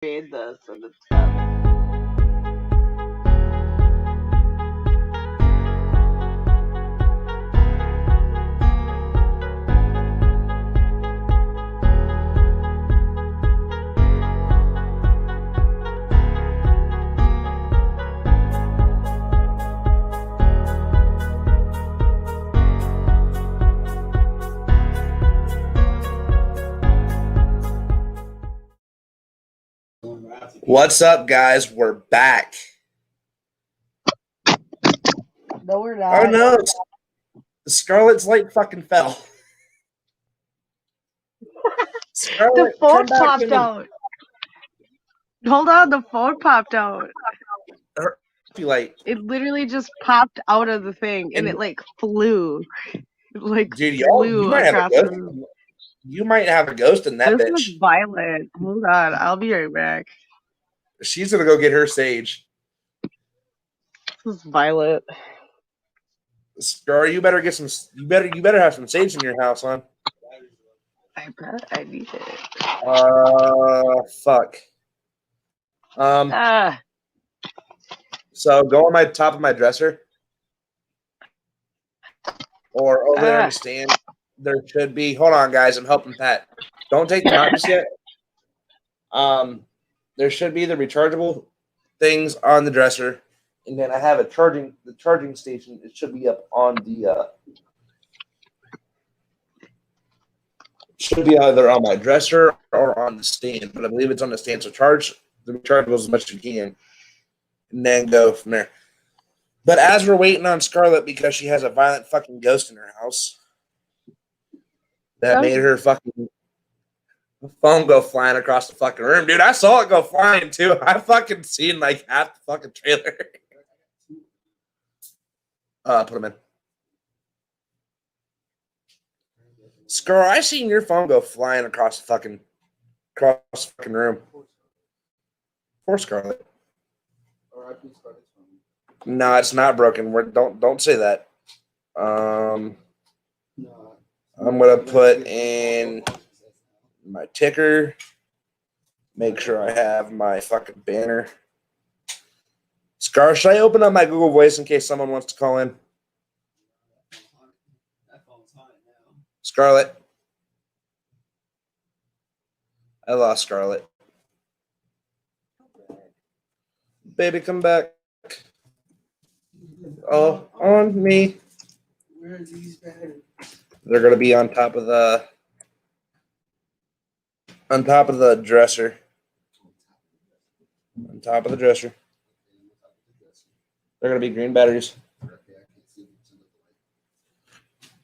made this and it's got What's up, guys? We're back. No, we're not. Oh no, Scarlett's light fucking fell. The phone popped out. Hold on, the phone popped out. Light. It literally just popped out of the thing and it like flew. Like Dude, flew across the room. You might have a ghost in that This bitch. was violent. Hold on, I'll be right back. She's gonna go get her sage. This is violent. Scar, you better get some. You better have some sage in your house, huh? I bet I need it. Fuck. So go on my top of my dresser, or over there in the stand. There should be. Hold on, guys. I'm helping Pat. Don't take them out just yet. There should be the rechargeable things on the dresser, and then I have the charging station. It should be up on the. Should be either on my dresser or on the stand, but I believe it's on the stand. So charge the rechargeables as much as you can, and then go from there. But as we're waiting on Scarlett because she has a violent fucking ghost in her house that made her fucking phone go flying across the fucking room. Dude, I saw it go flying too. I fucking seen like half the fucking trailer. Put them in. Scar, I seen your phone go flying across the fucking room. Poor Scarlett. No, it's not broken. Don't say that. I'm gonna put in my ticker. Make sure I have my fucking banner. Scar, should I open up my Google Voice in case someone wants to call in? Scarlett. I lost Scarlett. Baby, come back. Oh, on me. Where are these batteries? They're gonna be on top of the dresser. On top of the dresser. They're gonna be green batteries.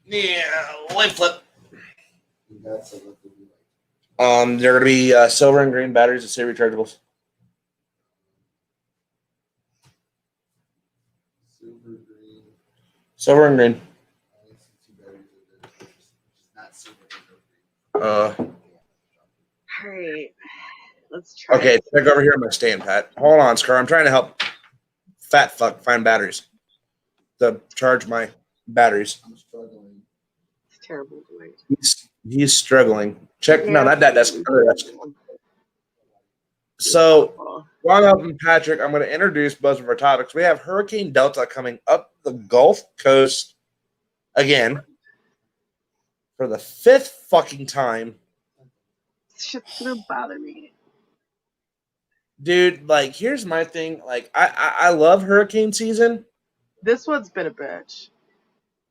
Yeah, light flip. They're gonna be silver and green batteries that say rechargeables. Silver and green. All right, let's try. Okay, check over here on my stand, Pat. Hold on, Scar. I'm trying to help fat fuck find batteries to charge my batteries. I'm struggling. It's terrible. He's struggling. Check. No, not that desk. Other desk. So, Ron and Patrick, I'm going to introduce both of our topics. We have Hurricane Delta coming up the Gulf Coast again for the 5th fucking time. This shit's gonna bother me. Dude, like, here's my thing. Like, I love hurricane season. This one's been a bitch,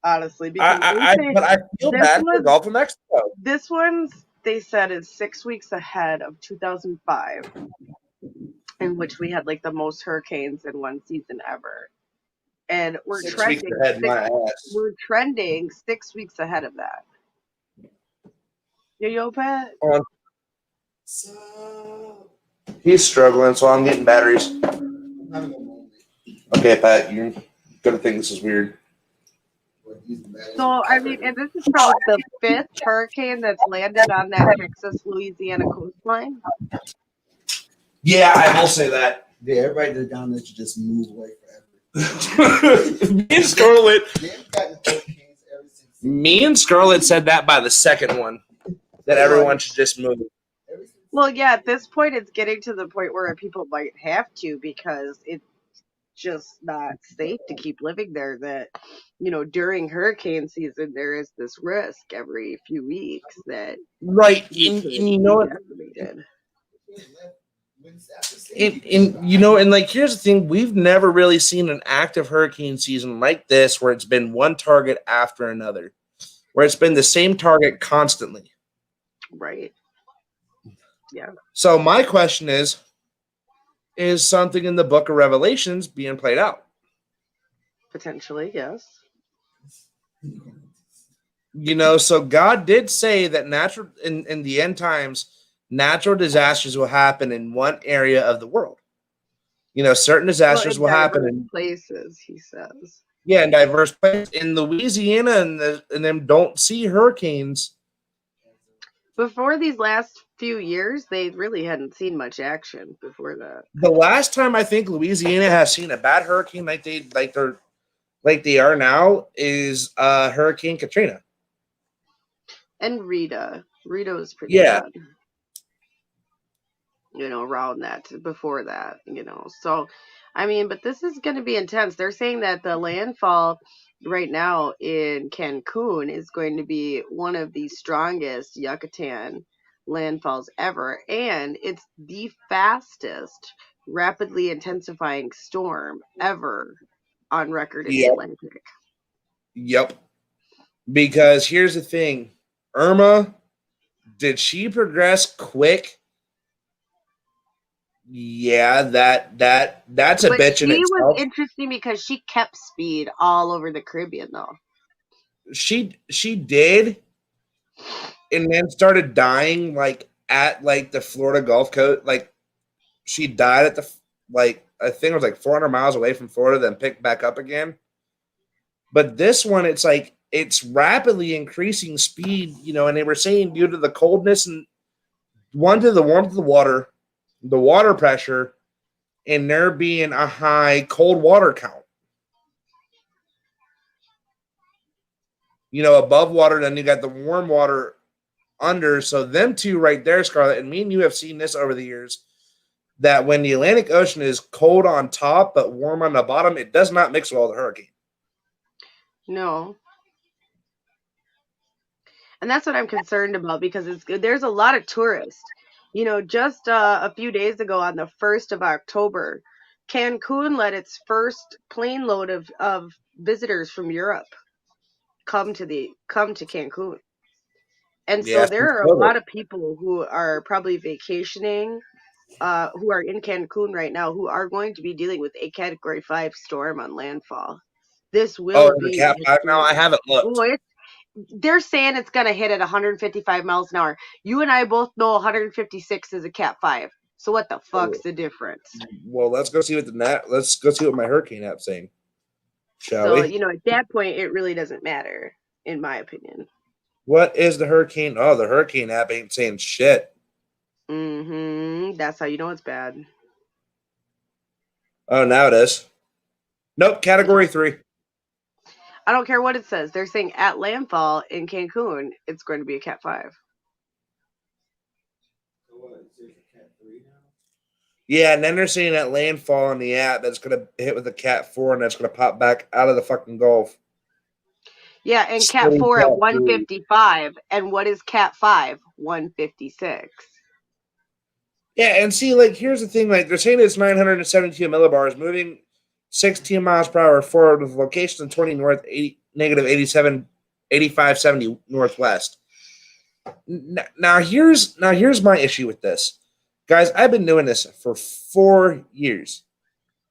honestly. But I feel bad for the Gulf of Mexico. This one's, they said, is 6 weeks ahead of 2005, in which we had like the most hurricanes in one season ever. And we're trending 6 weeks ahead of that. Yo, Pat? So He's struggling, so I'm getting batteries. Okay, Pat, you're gonna think this is weird. So, I mean, and this is probably the 5th hurricane that's landed on that Texas-Louisiana coastline. Yeah, I will say that. yeah, everybody that's down there should just move away forever. Me and Scarlett. They've gotten hurricanes ever since. Me and Scarlett said that by the second one, that everyone should just move. Ever since Well, yeah, at this point, it's getting to the point where people might have to because it's just not safe to keep living there. That, during hurricane season, there is this risk every few weeks that Right, you and could you be know, decimated. and like here's the thing: we've never really seen an active hurricane season like this, where it's been one target after another, where it's been the same target constantly. Right. Yeah. So my question is something in the book of Revelations being played out? Potentially, yes. So God did say that natural in the end times, natural disasters will happen in one area of the world. Certain Well, disasters in will happen diverse in places, he says. in diverse places. In Louisiana and them don't see hurricanes. Before these last few years, they really hadn't seen much action before that. The last time I think Louisiana has seen a bad hurricane like they are now is Hurricane Katrina. And Rita. Rita was pretty Yeah. bad, around that, before that, So, I mean, but this is going to be intense. They're saying that the landfall right now in Cancun is going to be one of the strongest Yucatan landfalls ever. And it's the fastest, rapidly intensifying storm ever on record in the Yep. Atlantic. Yep. Because here's the thing, Irma, did she progress quick? Yeah, that's a But bitch in she was itself. interesting because she kept speed all over the Caribbean, though. She did, and then started dying like at like the Florida Gulf Coast. Like she died at the like I think it was like 400 miles away from Florida, then picked back up again. But this one, it's like it's rapidly increasing speed, and they were saying due to the coldness and one to the warmth of the water pressure, and there being a high cold water count. Above water, then you got the warm water under. So them two right there, Scarlett, and me and you have seen this over the years, that when the Atlantic Ocean is cold on top but warm on the bottom, it does not mix well with the hurricane. No. And that's what I'm concerned about because there's a lot of tourists. Just a few days ago on the 1st of October, Cancun let its first plane load of visitors from Europe come to Cancun. And so Yeah, there are a lot of people who are probably vacationing, who are in Cancun right now, who are going to be dealing with a Category 5 storm on landfall. This will the be Cat 5 now? I historic. haven't Oh, looked. they're saying it's going to hit at 155 miles an hour. You and I both know 156 is a Cat 5. So what the fuck's the difference? Well, let's go see what my hurricane app's saying. Shall So, we? at that point, it really doesn't matter, in my opinion. What is the hurricane? Oh, the hurricane app ain't saying shit. That's how you know it's bad. Oh, now it is. Nope, Category 3. I don't care what it says. They're saying at landfall in Cancun, it's going to be a Cat 5. Yeah, and then they're saying that landfall on the app that's going to hit with a Cat 4 and that's going to pop back out of the fucking Gulf. Yeah, and Cat 4 at 155. And what is Cat 5? 156. Yeah, and see, like, here's the thing. Like, they're saying it's 972 millibars, moving 16 miles per hour forward with location 20 north, negative 87, 8570 northwest. Now here's my issue with this. Guys, I've been doing this for 4 years.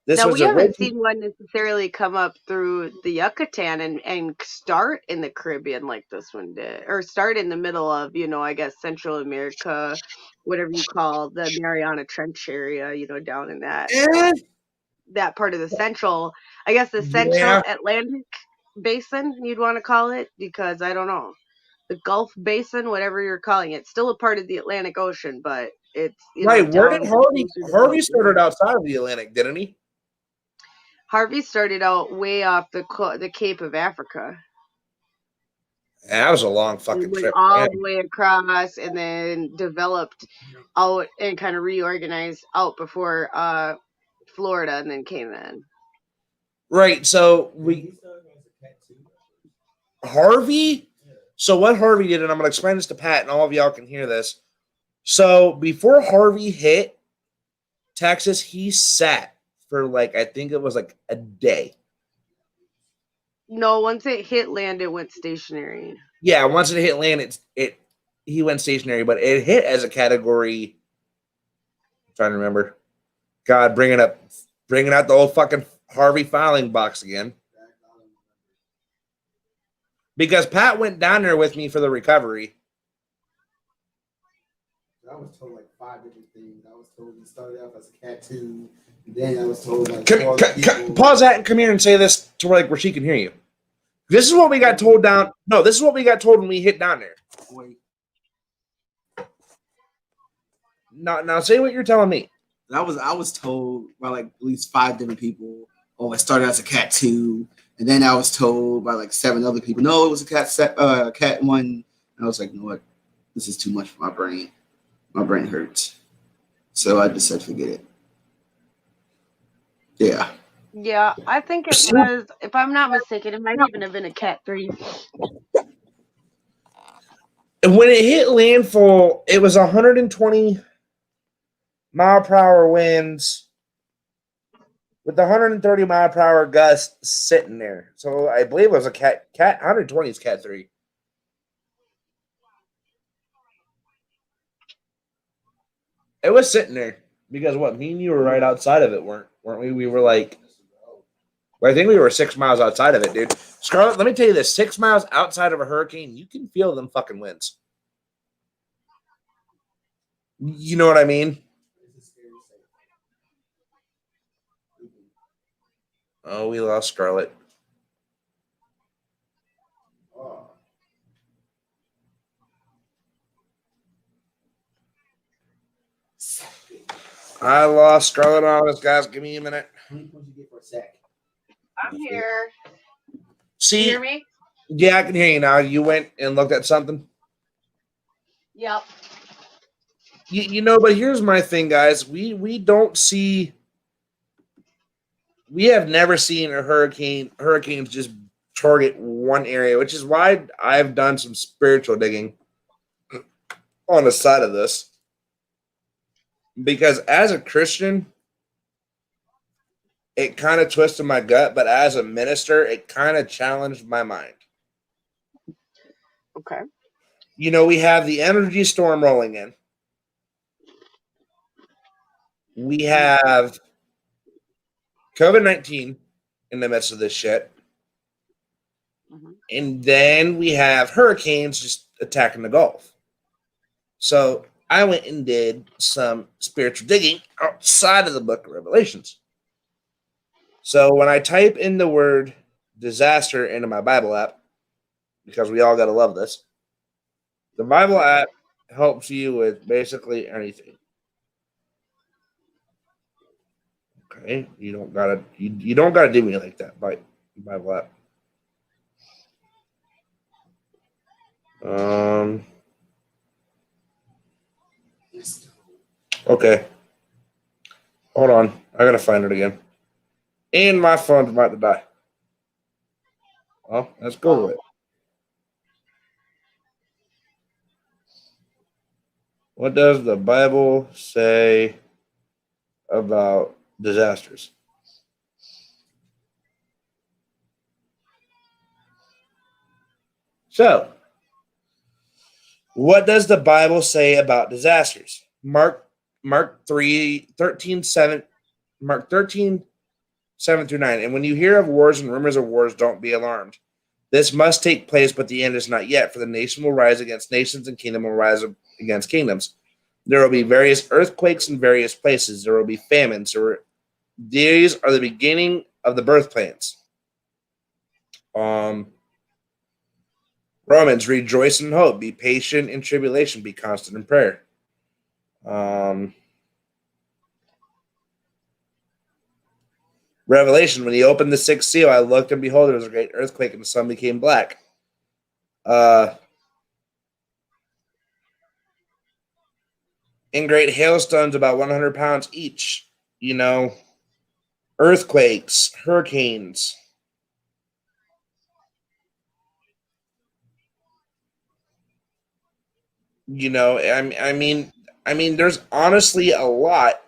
Now, we haven't seen one necessarily come up through the Yucatan and start in the Caribbean like this one did, or start in the middle of, I guess, Central America, whatever you call the Mariana Trench area, down in that part of the central, I guess the central Atlantic basin, you'd want to call it, because I don't know. The Gulf Basin, whatever you're calling it, still a part of the Atlantic Ocean, but it's, right. Where down did Harvey started outside of the Atlantic, didn't he? Harvey started out way off the Cape of Africa. That was a long It fucking went trip. all Man. the way across and then developed out and kind of reorganized out before Florida and then came in. Right. So Harvey. So what Harvey did, and I'm going to explain this to Pat, and all of y'all can hear this. So before Harvey hit Texas, he sat for like, I think it was like a day. No, once it hit land, it went stationary. Yeah, once it hit land, he went stationary, but it hit as a category. I'm trying to remember. God, bringing out the old fucking Harvey filing box again. Because Pat went down there with me for the recovery. I was told like 5 different things. I was told he started off as a cat 2. And then I was told like pause that and come here and say this to where she can hear you. This is what we got told down. No, this is what we got told when we hit down there. Wait. Now say what you're telling me. I was told by like at least 5 different people. Oh, I started as a cat 2, and then I was told by like 7 other people. No, it was a cat 1. And I was like, you know what? This is too much for my brain. My brain hurts. So I just said, forget it. Yeah. Yeah, I think it was, if I'm not mistaken, it might even have been a cat 3. And when it hit landfall, it was 120 mile per hour winds with the 130 mile per hour gust sitting there. So I believe it was a cat 120 is cat 3. It was sitting there because what, me and you were right outside of it, weren't we? We were like, well, I think we were 6 miles outside of it, dude. Scarlett, let me tell you this: 6 miles outside of a hurricane, you can feel them fucking winds. You know what I mean? Oh, we lost Scarlett. I lost Scarlett on this, guys. Give me a minute. How many points you get for a sack? I'm here. See, Can you hear me? Yeah, I can hear you now. You went and looked at something? Yep. You know, but here's my thing, guys. We don't see. We have never seen a hurricanes just target one area, which is why I've done some spiritual digging on the side of this. Because as a Christian, it kind of twisted my gut, but as a minister, it kind of challenged my mind. Okay. You know, we have the energy storm rolling in. We have COVID-19 in the midst of this shit. Mm-hmm. And then we have hurricanes just attacking the Gulf. So I went and did some spiritual digging outside of the book of Revelations. So when I type in the word disaster into my Bible app, because we all got to love this, the Bible app helps you with basically anything. Okay, you don't gotta do me like that, Bible app. Okay. Hold on. I gotta find it again. And my phone's about to die. Well, let's go with it. What does the Bible say about disasters? So, what does the Bible say about disasters? Mark 13, 7 through 9. And when you hear of wars and rumors of wars, don't be alarmed. This must take place, but the end is not yet, for the nation will rise against nations and kingdom will rise against kingdoms. There will be various earthquakes in various places. There will be famines. These are the beginning of the birth pains. Romans, rejoice in hope, be patient in tribulation, be constant in prayer. Revelation, when he opened the sixth seal, I looked and behold, there was a great earthquake and the sun became black. In great hailstones, about 100 pounds each. You know, earthquakes, hurricanes. You know, I mean, there's honestly a lot,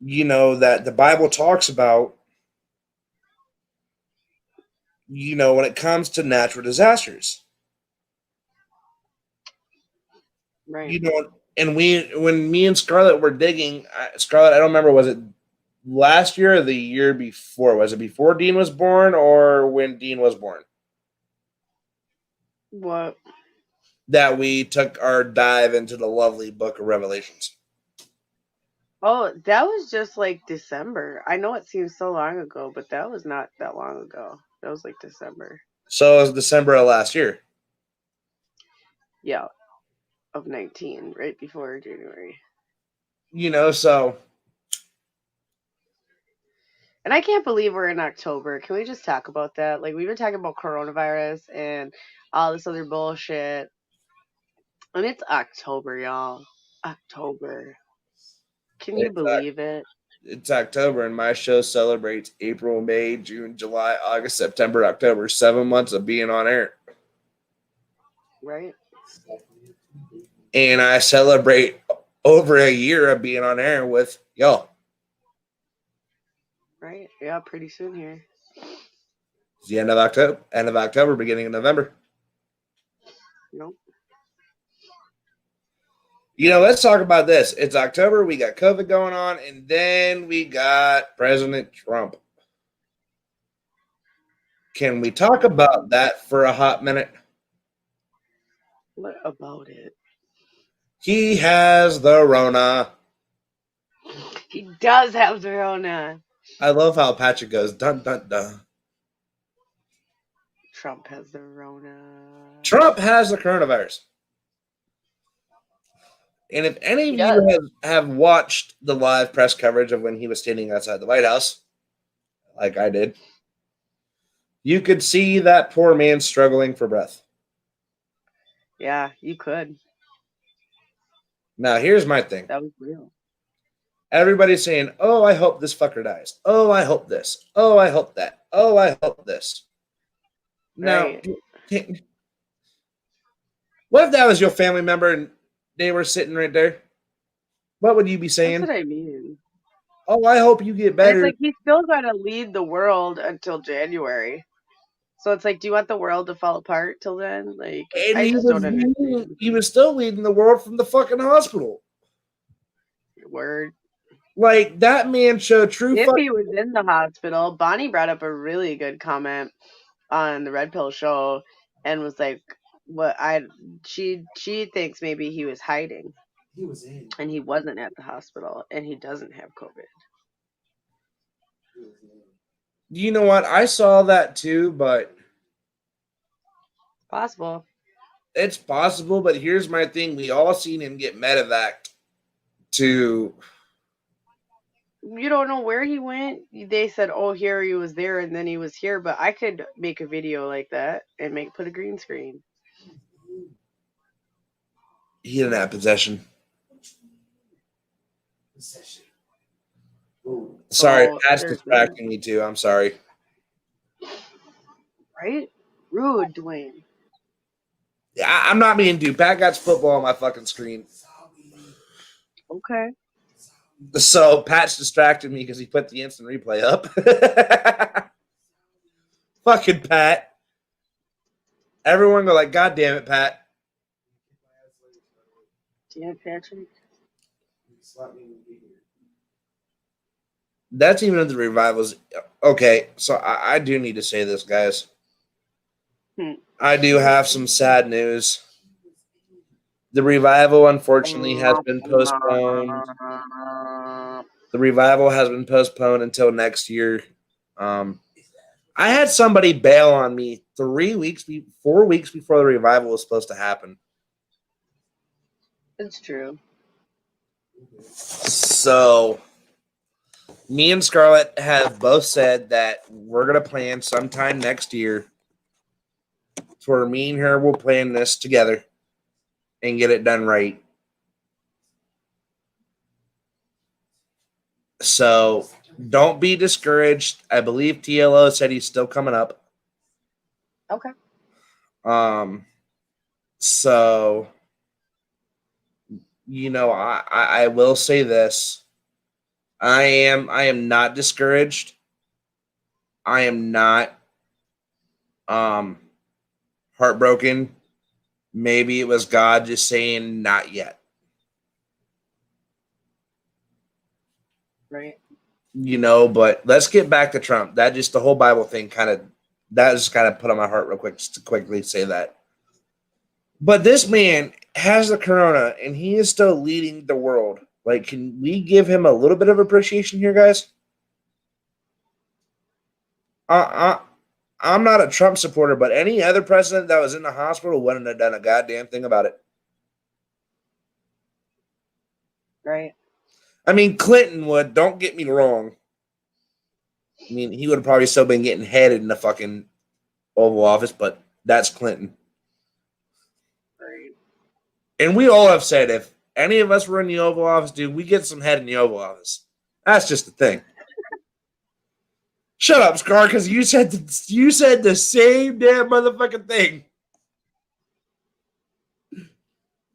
you know, that the Bible talks about, you know, when it comes to natural disasters. Right. You know, and when me and Scarlett were digging, Scarlett, I don't remember, was it last year or the year before? Was it before Dean was born or when Dean was born? What? That we took our dive into the lovely book of Revelations. Oh, that was just like December. I know it seems so long ago, but that was not that long ago. That was like December. So it was December of last year. Yeah, of 19, right before January. You know, so. And I can't believe we're in October. Can we just talk about that? Like, we've been talking about coronavirus and all this other bullshit. And it's October, y'all. October. Can you It's, believe it? it's October, and my show celebrates April, May, June, July, August, September, October. 7 months of being on air. Right? And I celebrate over a year of being on air with y'all. Right? Yeah, pretty soon here. It's the end of October, beginning of November. Nope. You know, let's talk about this. It's October. We got COVID going on, and then we got President Trump. Can we talk about that for a hot minute? What about it? He has the Rona. He does have the RONA. I love how Patrick goes, dun, dun, dun. Trump has the RONA. Trump has the coronavirus. And if any of Yes. you have watched the live press coverage of when he was standing outside the White House, like I did, you could see that poor man struggling for breath. Yeah, you could. Now, here's my thing. That was real. Everybody's saying, oh, I hope this fucker dies. Oh, I hope this. Oh, I hope that. Oh, I hope this. Now, Right. what if that was your family member and they were sitting right there? What would you be That's saying? what I mean. Oh, I hope you get And better. it's like he's still got to lead the world until January. So it's like, do you want the world to fall apart till then? Like, And I just don't understand. he was still leading the world from the fucking hospital. Word. Like, that man showed true If he was in the hospital, Bonnie brought up a really good comment on the Red Pill show and was like, she thinks maybe he was hiding. He was in. And he wasn't at the hospital and he doesn't have COVID. You know what? I saw that too, but Possible. it's possible. But here's my thing: we all seen him get medevaced to. You don't know where he went. They said, "Oh, here he was there, and then he was here." But I could make a video like that and put a green screen. He didn't have possession. Sorry, that's distracting me too. I'm sorry. Right? Rude, Dwayne. Yeah, I'm not being dude. Pat got football on my fucking screen. Okay. So Pat's distracted me because he put the instant replay up. Fucking Pat. Everyone go like, God damn it, Pat. Damn, Patrick. That's even if the revivals. Okay, so I do need to say this, guys. I do have some sad news. The revival, unfortunately, has been postponed. The revival has been postponed until next year. I had somebody bail on me 4 weeks before the revival was supposed to happen. It's true. So, me and Scarlett have both said that we're going to plan sometime next year for me and her will plan this together and get it done right. So don't be discouraged. I believe TLO said he's still coming up. Okay. So I will say this. I am not discouraged. I am not heartbroken. Maybe it was God just saying not yet. Right. But let's get back to Trump. That just the whole Bible thing that just kind of put on my heart real quick just to quickly say that. But this man has the corona and he is still leading the world. Like, can we give him a little bit of appreciation here, guys? I'm not a Trump supporter, but any other president that was in the hospital wouldn't have done a goddamn thing about it. Right. I mean, Clinton would. Don't get me wrong. I mean, he would have probably still been getting headed in the fucking Oval Office, but that's Clinton. Right. And we all have said if any of us were in the Oval Office, dude, we get some head in the Oval Office. That's just the thing. Shut up, Scar, because you said the same damn motherfucking thing.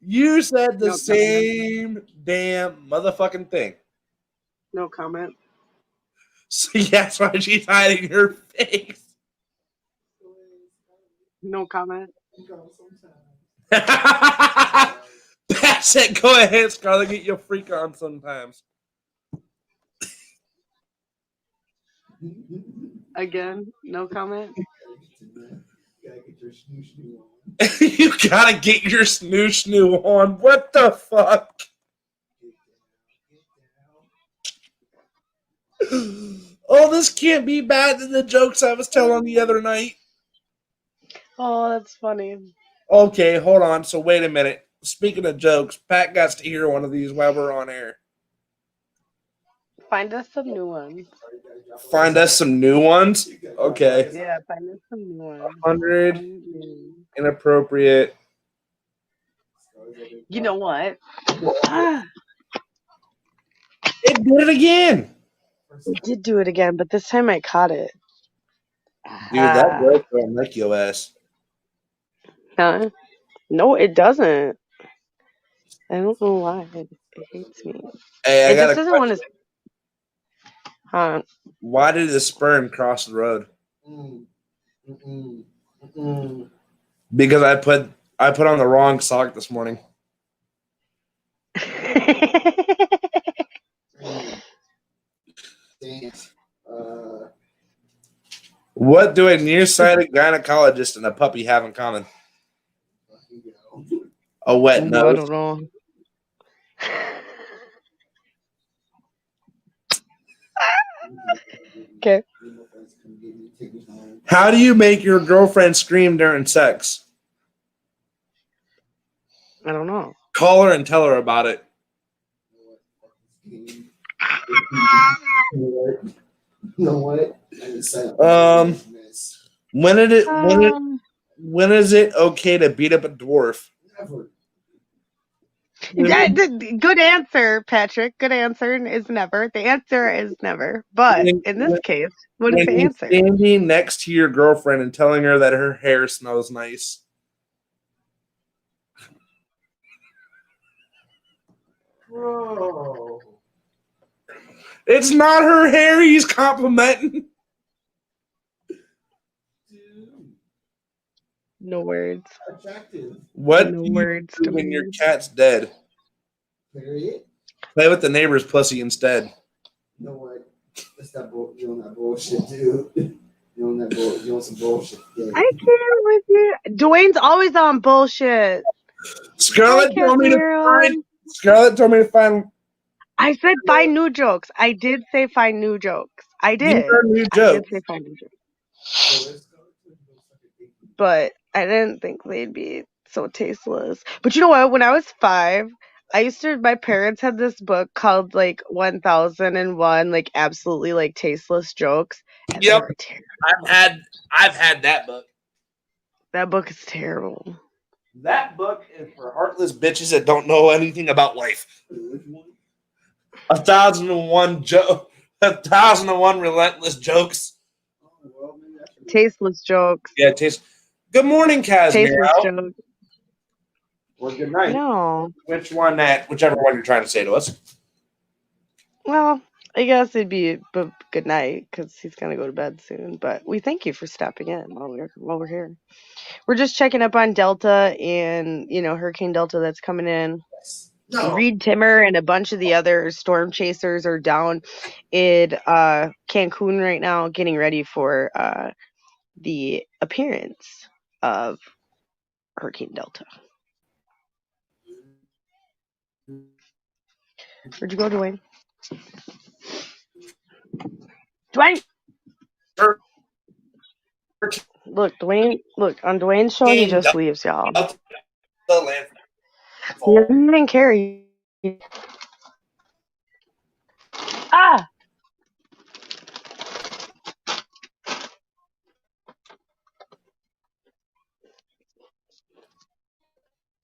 You said the same damn motherfucking thing. No comment. So that's why she's hiding her face. No comment. Pass it. Go ahead, Scarlett. Get your freak on sometimes. Again, no comment. You gotta get your snoo on. What the fuck? Oh, this can't be bad than the jokes I was telling the other night. Oh, that's funny. Okay, hold on. So wait a minute. Speaking of jokes, Pat got to hear one of these while we're on air. Find us some new ones. Find us some new ones? Okay. Yeah, find us some new ones. 100 inappropriate. You know what? It did it again. It did do it again, but this time I caught it. Dude, that joke don't like your ass. Huh? No, it doesn't. I don't know why. It hates me. Hey, I it got just doesn't want to. Huh? Why did the sperm cross the road? Because I put on the wrong sock this morning. What do a nearsighted gynecologist and a puppy have in common? A wet nose. I don't know. Okay. How do you make your girlfriend scream during sex? I don't know. Call her and tell her about it. You know what? When is it okay to beat up a dwarf? Never. Good answer, Patrick. Good answer is never. The answer is never. But in this case, what is the answer? Standing next to your girlfriend and telling her that her hair smells nice. Bro. It's not her hair he's complimenting. No words. Attractive. What no do you words do when your cat's dead? Period. Play with the neighbor's pussy instead. You know what? That's that you on that bullshit, dude. You on some bullshit. Yeah. I can't with you. Dwayne's always on bullshit. Scarlett told me to find. I said find new jokes. I did say find new jokes. I did. New jokes. I did say find new jokes. But I didn't think they'd be so tasteless. But you know what? When I was 5, my parents had this book called like 1001 like absolutely like tasteless jokes. And yep. I've had that book. That book is terrible. That book is for heartless bitches that don't know anything about life. 1,001 1,001 relentless jokes. Tasteless jokes. Yeah, taste. Good morning, Casimir. Tasteless jokes. Or good night. No. Whichever one you're trying to say to us. Well, I guess it'd be good night because he's gonna go to bed soon. But we thank you for stopping in while we're here. We're just checking up on Delta and Hurricane Delta that's coming in. No. Reed Timmer and a bunch of the other storm chasers are down in Cancun right now, getting ready for the appearance of Hurricane Delta. Where'd you go, Dwayne? Dwayne! Look, Dwayne. Look, on Dwayne's show, he just leaves, y'all. He doesn't even care. Ah!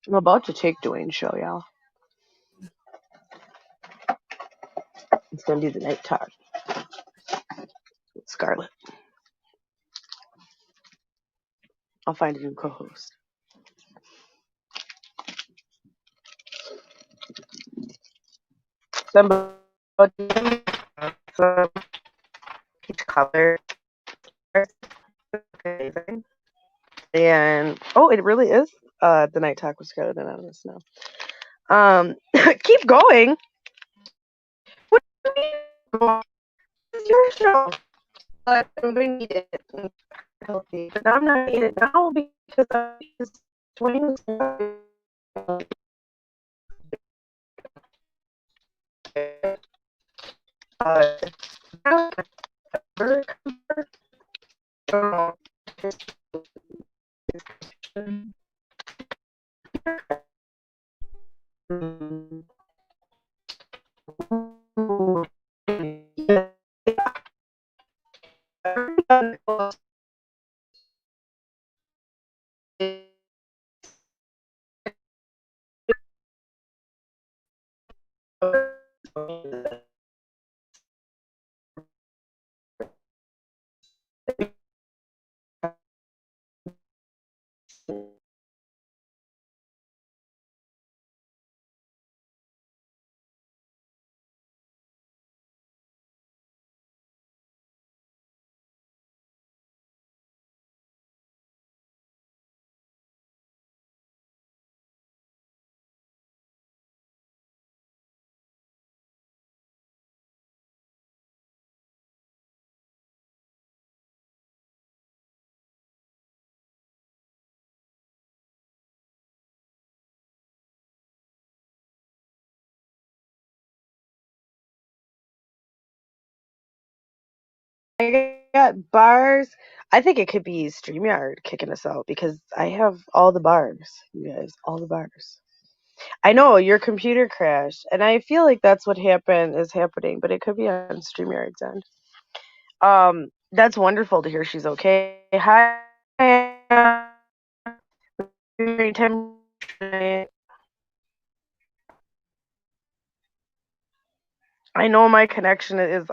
I'm about to take Dwayne's show, y'all. It's gonna do the night talk with Scarlett. I'll find a new co-host. Somebody peach color. Amazing. And it really is the night talk with Scarlett and Anonymous now. Keep going. What do you mean? It's your show. I'm going to need it. Healthy, but I'm not eating it now because Dwayne was I got bars. I think it could be StreamYard kicking us out because I have all the bars, you guys, all the bars. I know your computer crashed, and I feel like that's what is happening, but it could be on StreamYard's end. That's wonderful to hear she's okay. Hi. I know my connection is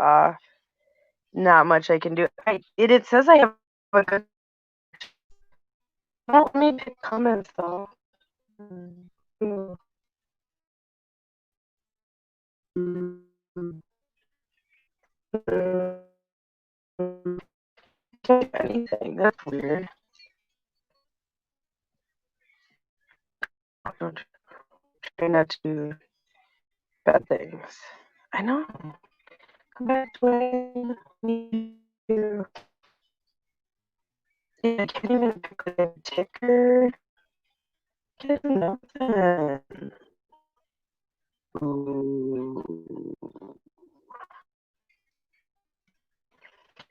not much I can do. It says I have a good. Don't let me pick comments though. Anything. That's weird. Don't try not to do bad things. I know. Come back to you. Yeah, I can't even pick a ticker. Get nothing. Ooh.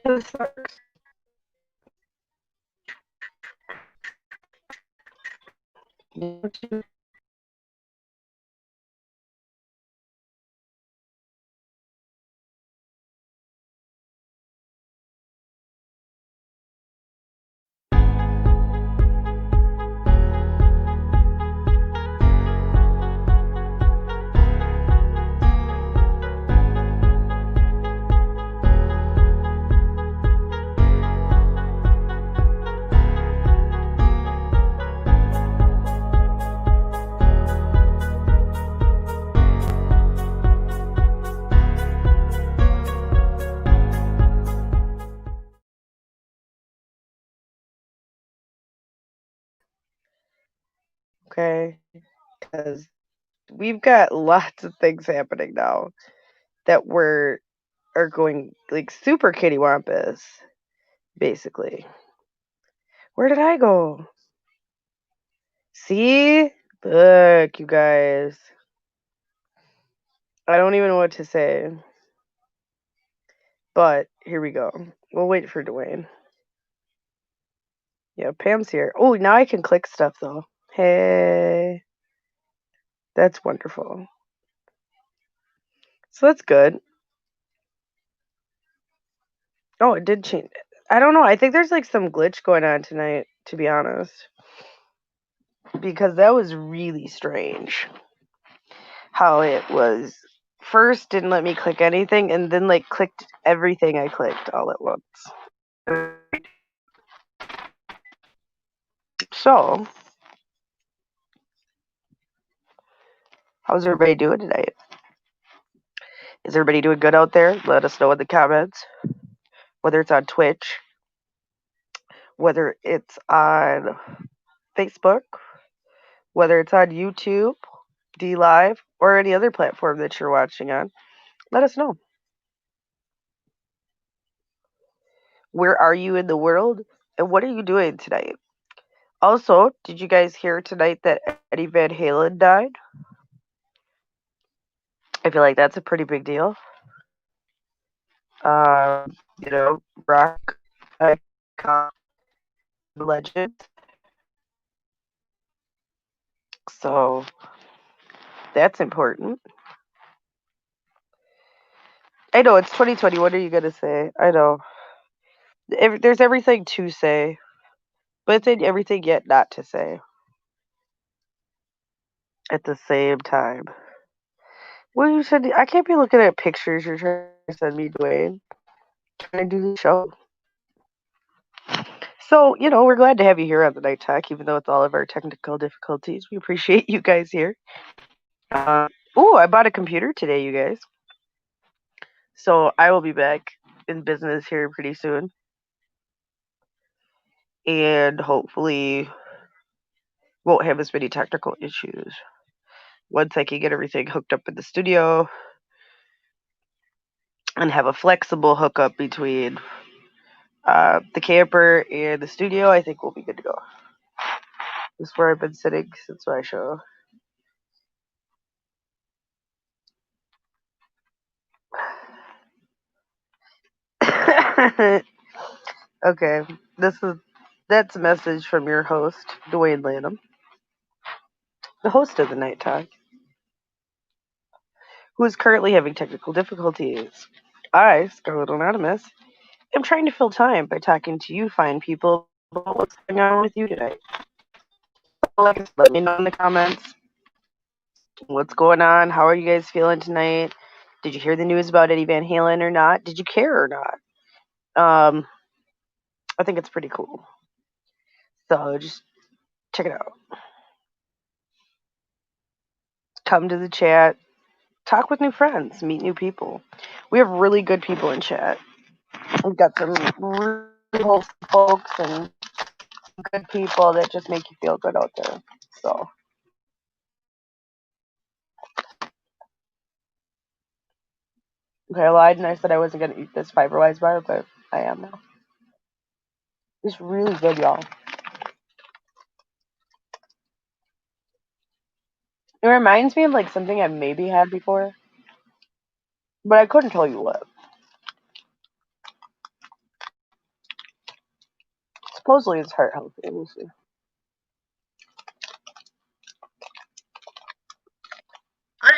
This sucks. okay? Because we've got lots of things happening now that are going like super kittywampus, basically. Where did I go? See? Look, you guys. I don't even know what to say. But here we go. We'll wait for Dwayne. Yeah, Pam's here. Oh, now I can click stuff though. Hey. That's wonderful. So that's good. Oh, it did change. I don't know. I think there's like some glitch going on tonight, to be honest. Because that was really strange. How it was first didn't let me click anything and then like clicked everything I clicked all at once. So, how's everybody doing tonight? Is everybody doing good out there? Let us know in the comments. Whether it's on Twitch, whether it's on Facebook, whether it's on YouTube, D Live, or any other platform that you're watching on, let us know. Where are you in the world? And what are you doing tonight? Also, did you guys hear tonight that Eddie Van Halen died? I feel like that's a pretty big deal. You know, rock icon legend. So that's important. I know it's 2020. What are you gonna say? I know there's everything to say, but it's everything yet not to say at the same time. Well, you said I can't be looking at pictures you're trying to send me, Dwayne. Trying to do the show. So, you know, we're glad to have you here on the Night Talk, even though it's all of our technical difficulties. We appreciate you guys here. I bought a computer today, you guys. So I will be back in business here pretty soon. And hopefully won't have as many technical issues once I can get everything hooked up in the studio and have a flexible hookup between the camper and the studio. I think we'll be good to go. This is where I've been sitting since my show. Okay, that's a message from your host, Dwayne Lanham, the host of the Night Talk, who is currently having technical difficulties. I, Scarlet Anonymous, am trying to fill time by talking to you fine people about what's going on with you tonight. Let me know in the comments what's going on. How are you guys feeling tonight? Did you hear the news about Eddie Van Halen or not? Did you care or not? I think it's pretty cool. So just check it out. Come to the chat. Talk with new friends. Meet new people. We have really good people in chat. We've got some really wholesome folks and good people that just make you feel good out there. So. Okay, I lied and I said I wasn't going to eat this Fiberwise bar, but I am now. It's really good, y'all. It reminds me of like something I maybe had before, but I couldn't tell you what. Supposedly it's heart healthy. We'll see.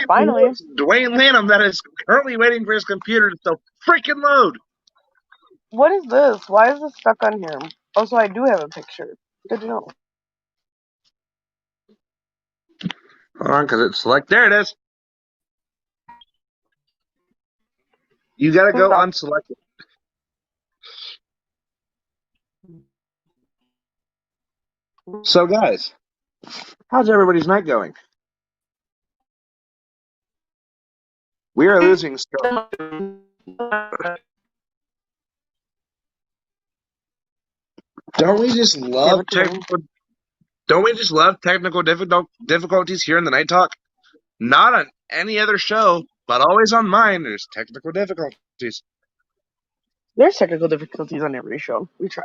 Finally. It's Dwayne Lanham that is currently waiting for his computer to so freaking load. What is this? Why is this stuck on here? Also, I do have a picture. Good to know. Hold on, because it's like, there it is. You got to go unselect it. So, guys, how's everybody's night going? We are losing Scarlet. Don't we just love technical? Don't we just love technical difficulties here in the Night Talk? Not on any other show, but always on mine. There's technical difficulties. There's technical difficulties on every show. We try.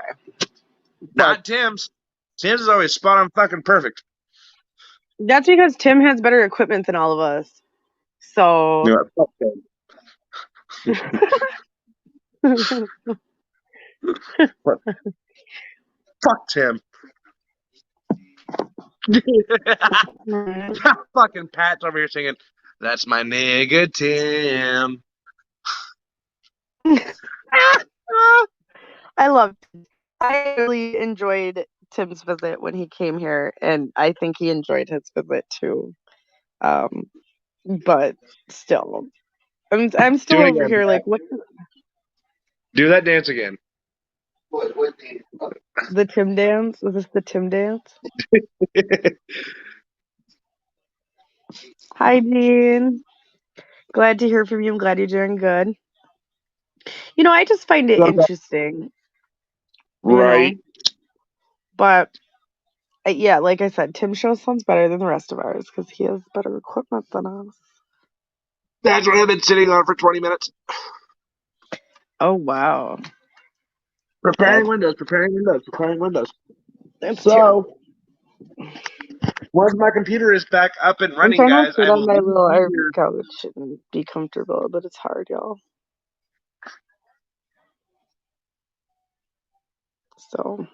Not Tim's. Tim's is always spot on fucking perfect. That's because Tim has better equipment than all of us. So. You know, fuck Tim. Fucking Pat's over here singing, "That's my nigga Tim." I really enjoyed Tim's visit when he came here, and I think he enjoyed his visit too. But still, I'm still Do it over again, here Pat. like, what? Do that dance again. The Tim dance? Was this the Tim dance? Hi, Dean. Glad to hear from you. I'm glad you're doing good. You know, I just find it interesting. Right. You know? But yeah, like I said, Tim's show sounds better than the rest of ours because he has better equipment than us. That's what I've been sitting on for 20 minutes. Oh, wow. Preparing windows. That's So, terrible. once my computer is back up and I'm running, trying to guys, sit I on will my leave little you RV here. couch and be comfortable, but it's hard, y'all. So,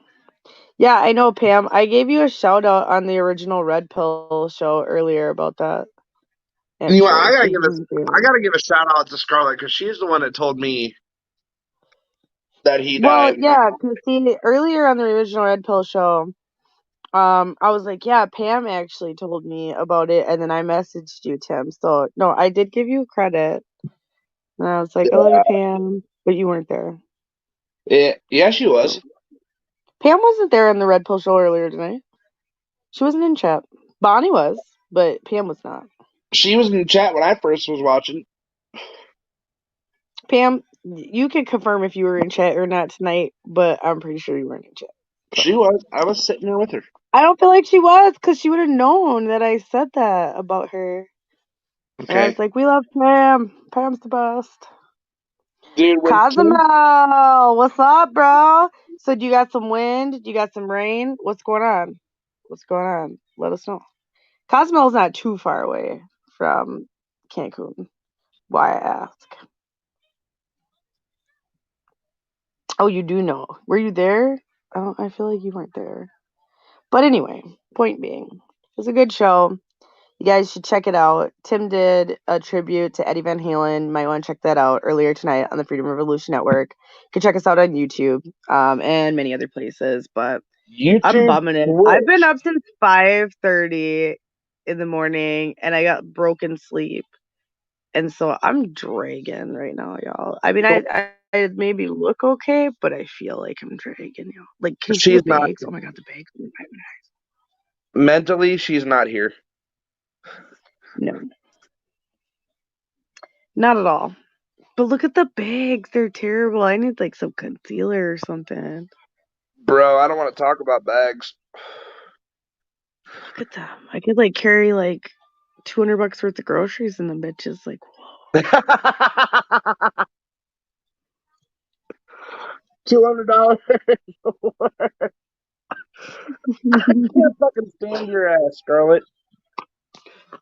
yeah, I know, Pam. I gave you a shout out on the original Red Pill show earlier about that. Anyway, Actually, I gotta give a shout out to Scarlett because she's the one that told me that he Well, died. yeah, because see, earlier on the original Red Pill show, I was like, yeah, Pam actually told me about it, and then I messaged you, Tim. So, no, I did give you credit. And I was like, I love you, Pam, but you weren't there. Yeah, she was. So. Pam wasn't there in the Red Pill show earlier tonight. She wasn't in chat. Bonnie was, but Pam was not. She was in the chat when I first was watching. Pam, you can confirm if you were in chat or not tonight, but I'm pretty sure you weren't in chat. So. She was. I was sitting there with her. I don't feel like she was because she would have known that I said that about her. Okay. And I was like, we love Pam. Pam's the best. Dude, Cozumel, what's up, bro? So do you got some wind? Do you got some rain? What's going on? Let us know. Cozumel's not too far away from Cancun. Why I ask? Oh, you do know. Were you there? I feel like you weren't there. But anyway, point being, it was a good show. You guys should check it out. Tim did a tribute to Eddie Van Halen. You might want to check that out earlier tonight on the Freedom Revolution Network. You can check us out on YouTube and many other places. But YouTube, I'm bumming it. I've been up since 5:30 in the morning, and I got broken sleep. And so I'm dragging right now, y'all. I mean, I maybe look okay, but I feel like I'm dragging, y'all. Like, can you see the bags? Oh my God, the bags. Mentally, she's not here. No. Not at all. But look at the bags. They're terrible. I need like some concealer or something. Bro, I don't want to talk about bags. Look at them. I could like carry like $200 worth of groceries in them bitches. Like, whoa. $200. I can't fucking stand your ass, Scarlett.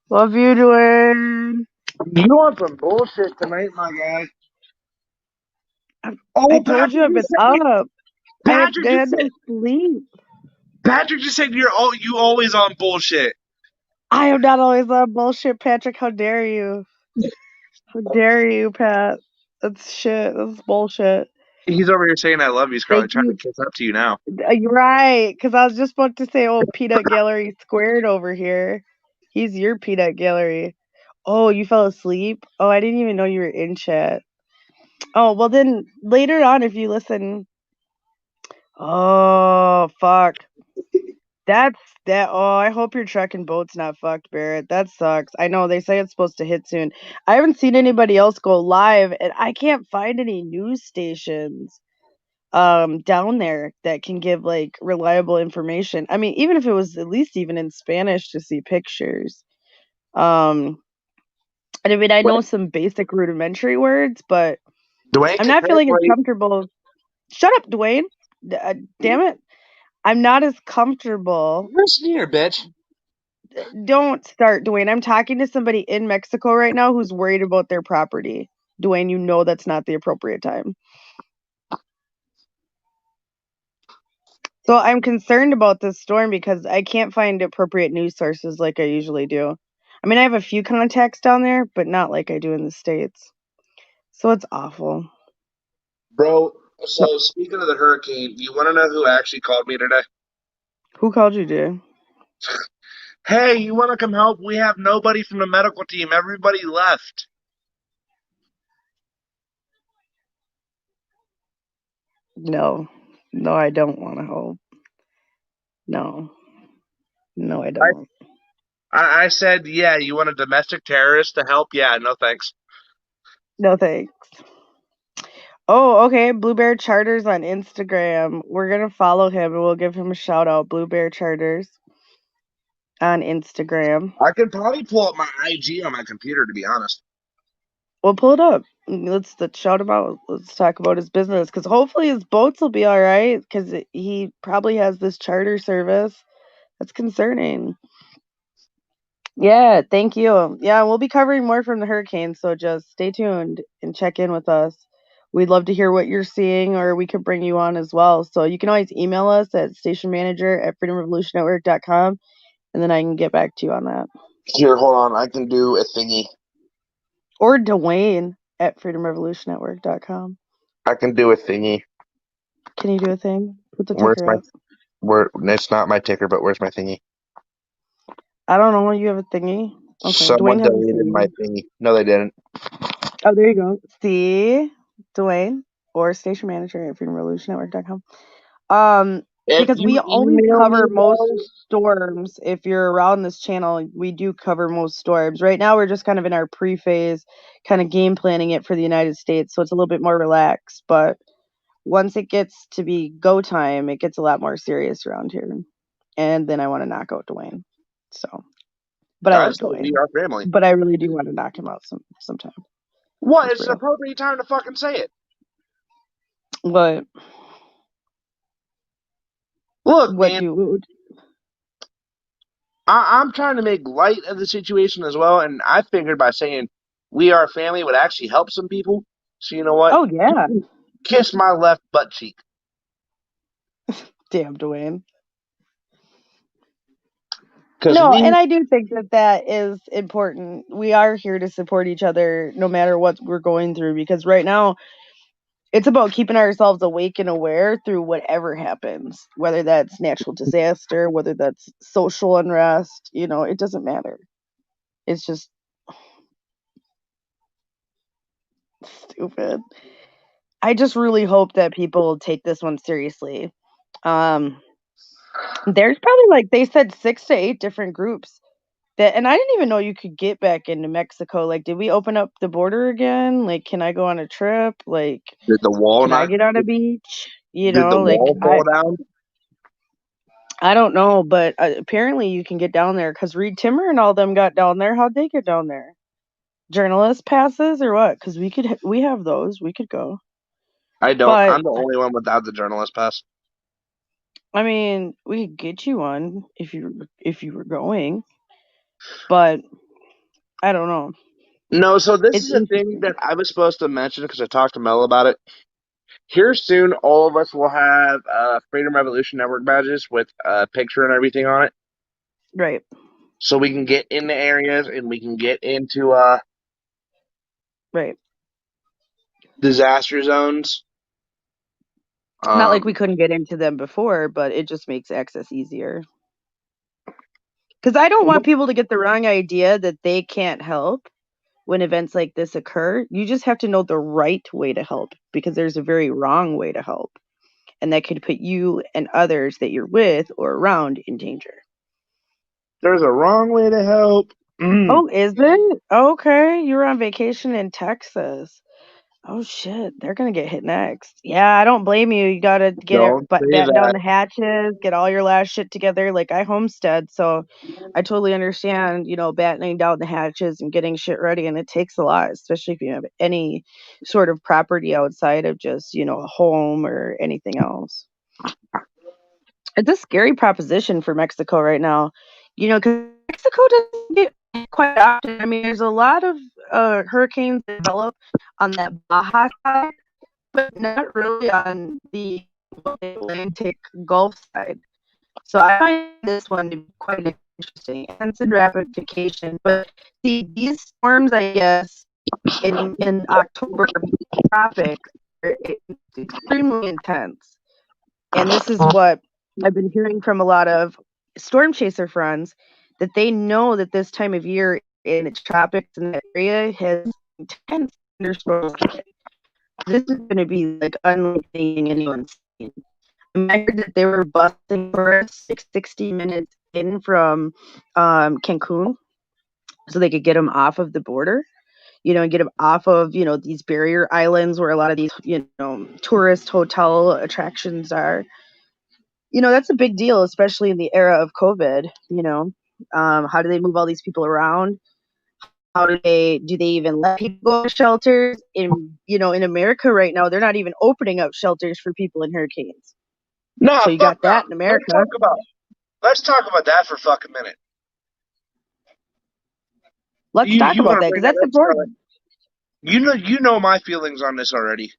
Love you, Dwayne. You want some bullshit tonight, my guy? I told you I've been up. Patrick I had no sleep. Patrick just said you always on bullshit. I am not always on bullshit, Patrick. How dare you? How dare you, Pat? That's shit. That's bullshit. He's over here saying I love you, Scarlett, trying to kiss up to you now. You're right, because I was just about to say, oh, Peanut Gallery squared over here. He's your Peanut Gallery. Oh, you fell asleep? Oh, I didn't even know you were in chat. Oh, well then later on if you listen. Oh, fuck. That's that. Oh, I hope your truck and boat's not fucked, Barrett. That sucks. I know they say it's supposed to hit soon. I haven't seen anybody else go live, and I can't find any news stations. down there that can give like reliable information. I mean, even if it was at least even in Spanish to see pictures. And I mean, I know some basic rudimentary words, but Dwayne I'm can not feeling as translate. comfortable. Shut up, Dwayne. Damn it. I'm not as comfortable. Listen here, bitch. Don't start, Dwayne. I'm talking to somebody in Mexico right now who's worried about their property. Dwayne, you know that's not the appropriate time. So I'm concerned about this storm because I can't find appropriate news sources like I usually do. I mean, I have a few contacts down there, but not like I do in the States. So it's awful. Bro, so speaking of the hurricane, you want to know who actually called me today? Who called you, dude? Hey, you want to come help? We have nobody from the medical team. Everybody left. No. No, I don't want to help. No. No, I I, don't. I said, yeah, you want a domestic terrorist to help? Yeah, no thanks. No thanks. Oh, okay. Blue Bear Charters on Instagram. We're gonna follow him and we'll give him a shout out. Blue Bear Charters on Instagram. I could probably pull up my IG on my computer, to be honest. We'll pull it up. Let's shout him out. Let's talk about his business because hopefully his boats will be all right because he probably has this charter service. That's concerning. Yeah, thank you. Yeah, we'll be covering more from the hurricane, so just stay tuned and check in with us. We'd love to hear what you're seeing, or we could bring you on as well. So you can always email us at stationmanager@freedomrevolutionnetwork.com, and then I can get back to you on that. Here, hold on. I can do a thingy. Or Dwayne at freedomrevolutionnetwork.com. I can do a thingy. Can you do a thing? Put the Where's ticker my up. where? It's not my ticker, but where's my thingy? I don't know. You have a thingy? Okay. Someone Dwayne has a deleted my thingy. thingy. No, they didn't. Oh, there you go. See? Dwayne or station manager at freedomrevolutionnetwork.com. If Because we you always email me, cover most bro, storms. If you're around this channel, we do cover most storms. Right now, we're just kind of in our pre-phase, kind of game planning it for the United States, so it's a little bit more relaxed. But once it gets to be go time, it gets a lot more serious around here. And then I want to knock out Dwayne. So, but I I love said we Dwayne. are family. But I really do want to knock him out sometime. What? That's It's the real. appropriate time to fucking say it. But Look, what man, do I'm trying to make light of the situation as well, and I figured by saying we are family would actually help some people. So you know what? Oh yeah, Kiss my left butt cheek. damn Dwayne. Because No, and we I do think that that is important. We are here to support each other no matter what we're going through because right now it's about keeping ourselves awake and aware through whatever happens, whether that's natural disaster, whether that's social unrest, it doesn't matter. It's just stupid. I just really hope that people take this one seriously. Um, there's probably like they said 6 to 8 different groups and I didn't even know you could get back into Mexico. Like, did we open up the border again? Like, can I go on a trip? Like, did the wall can I not get on a beach? did the Like wall fall down? I don't know, but apparently you can get down there because Reed Timmer and all them got down there. How'd they get down there? Journalist passes or what? Because we have those. We could go. I don't. But I'm the only one without the journalist pass. I mean, we could get you one if you were going. But I don't know. No, so this It's is a thing interesting. that I was supposed to mention because I talked to Mel about it. Here soon, all of us will have Freedom Revolution Network badges with a picture and everything on it, Right. so we can get in the areas and we can get into Right. disaster zones. Not like we Um, couldn't get into them before, but it just makes access easier. Because I don't want people to get the wrong idea that they can't help when events like this occur. You just have to know the right way to help because there's a very wrong way to help. And that could put you and others that you're with or around in danger. there's a wrong way to help. Oh, is it? Okay. You were on vacation in Texas. Oh shit, they're gonna get hit next. Yeah, I don't blame you. You gotta get it, Don't but say batten down that. the hatches, get all your last shit together. Like I homestead, so I totally understand. Battening down the hatches and getting shit ready, and it takes a lot, especially if you have any sort of property outside of just a home or anything else. It's a scary proposition for Mexico right now. 'Cause Mexico doesn't get quite often. I mean, there's a lot of hurricanes develop on that Baja side, but not really on the Atlantic Gulf side. So I find this one to be quite interesting. And it's in ramification. But see, these storms, I guess, in October tropics are extremely intense. And this is what I've been hearing from a lot of storm chaser friends, that they know that this time of year in the tropics in that area has intense thunderstorms. This is going to be like unlike anything anyone's seen. I heard that they were busting for us 60 minutes in from Cancun so they could get them off of the border, and get them off of, these barrier islands where a lot of these, tourist hotel attractions are. That's a big deal, especially in the era of COVID. How do they move all these people around? How do they even let people go to shelters? In America right now, they're not even opening up shelters for people in hurricanes. Nah, So you fuck got that. that in America. Let's talk about that for a fucking minute. Let's talk You about want to that bring because that that's up, Scarlett? important. You know my feelings on this already.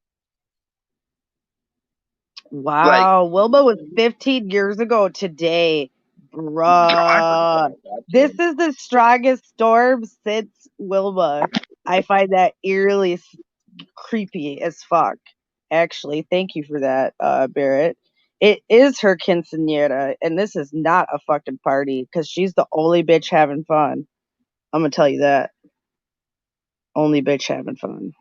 Like, Wow, Wilma was 15 years ago today, I forgot bruh. about that This shit. is the strongest storm since Wilma. I find that eerily creepy as fuck. Actually, thank you for that, Barrett. It is her quinceañera, and this is not a fucking party because she's the only bitch having fun. I'm gonna tell you that. Only bitch having fun.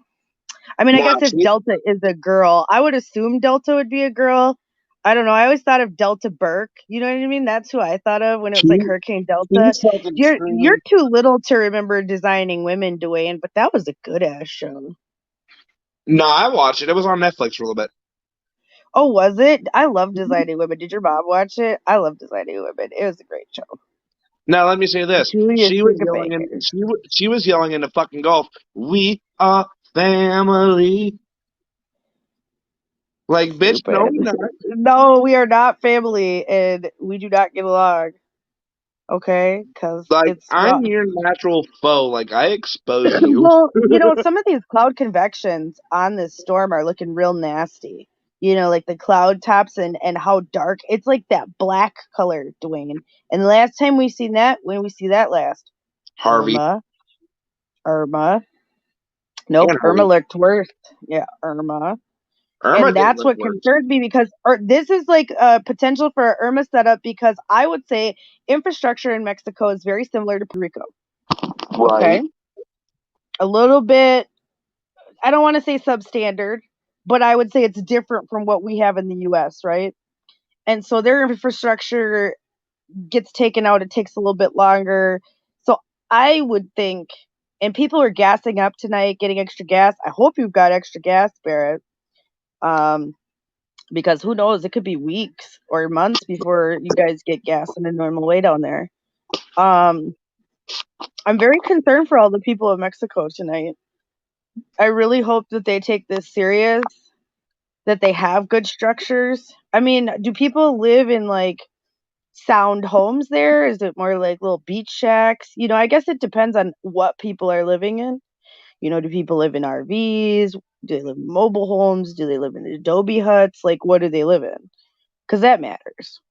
I mean, I Nah, guess if Delta is a girl, I would assume Delta would be a girl. I don't know. I always thought of Delta Burke. You know what I mean? That's who I thought of when it was like Hurricane Delta. she's fucking You're screaming. too little to remember Designing Women, Dwayne, but that was a good ass show. Nah, I watched it. It was on Netflix for a little bit. Oh, was it? I love Designing Women. Did your mom watch it? I love Designing Women. It was a great show. Now let me say this: Julia she was yelling in Baker. she was yelling in the fucking Gulf. We are family. Like, bitch, no, Stupid. we not. No, we are not family, and we do not get along. Okay, because Like, it's I'm rough. your natural foe. Like, I expose you. Well, some of these cloud convections on this storm are looking real nasty. Like the cloud tops and how dark it's like that black color, Dwayne. And the last time we seen that, when we see that last, Harvey Irma, Irma. Nope, and Irma Harvey. looked worse. Yeah, Irma. Irma And did that's look what worse. concerns me because this is like a potential for an Irma setup because I would say infrastructure in Mexico is very similar to Puerto Rico. Right. Okay. A little bit, I don't want to say substandard, but I would say it's different from what we have in the US, right? And so their infrastructure gets taken out, it takes a little bit longer. So I would think, and people are gassing up tonight, getting extra gas. I hope you've got extra gas, Barrett. Because who knows, it could be weeks or months before you guys get gas in a normal way down there. Um, I'm very concerned for all the people of Mexico tonight. I really hope that they take this serious, that they have good structures. I mean, do people live in like sound homes there? Is it more like little beach shacks? I guess it depends on what people are living in. Do people live in RVs? Do they live in mobile homes? Do they live in adobe huts? Like, what do they live in? Because that matters.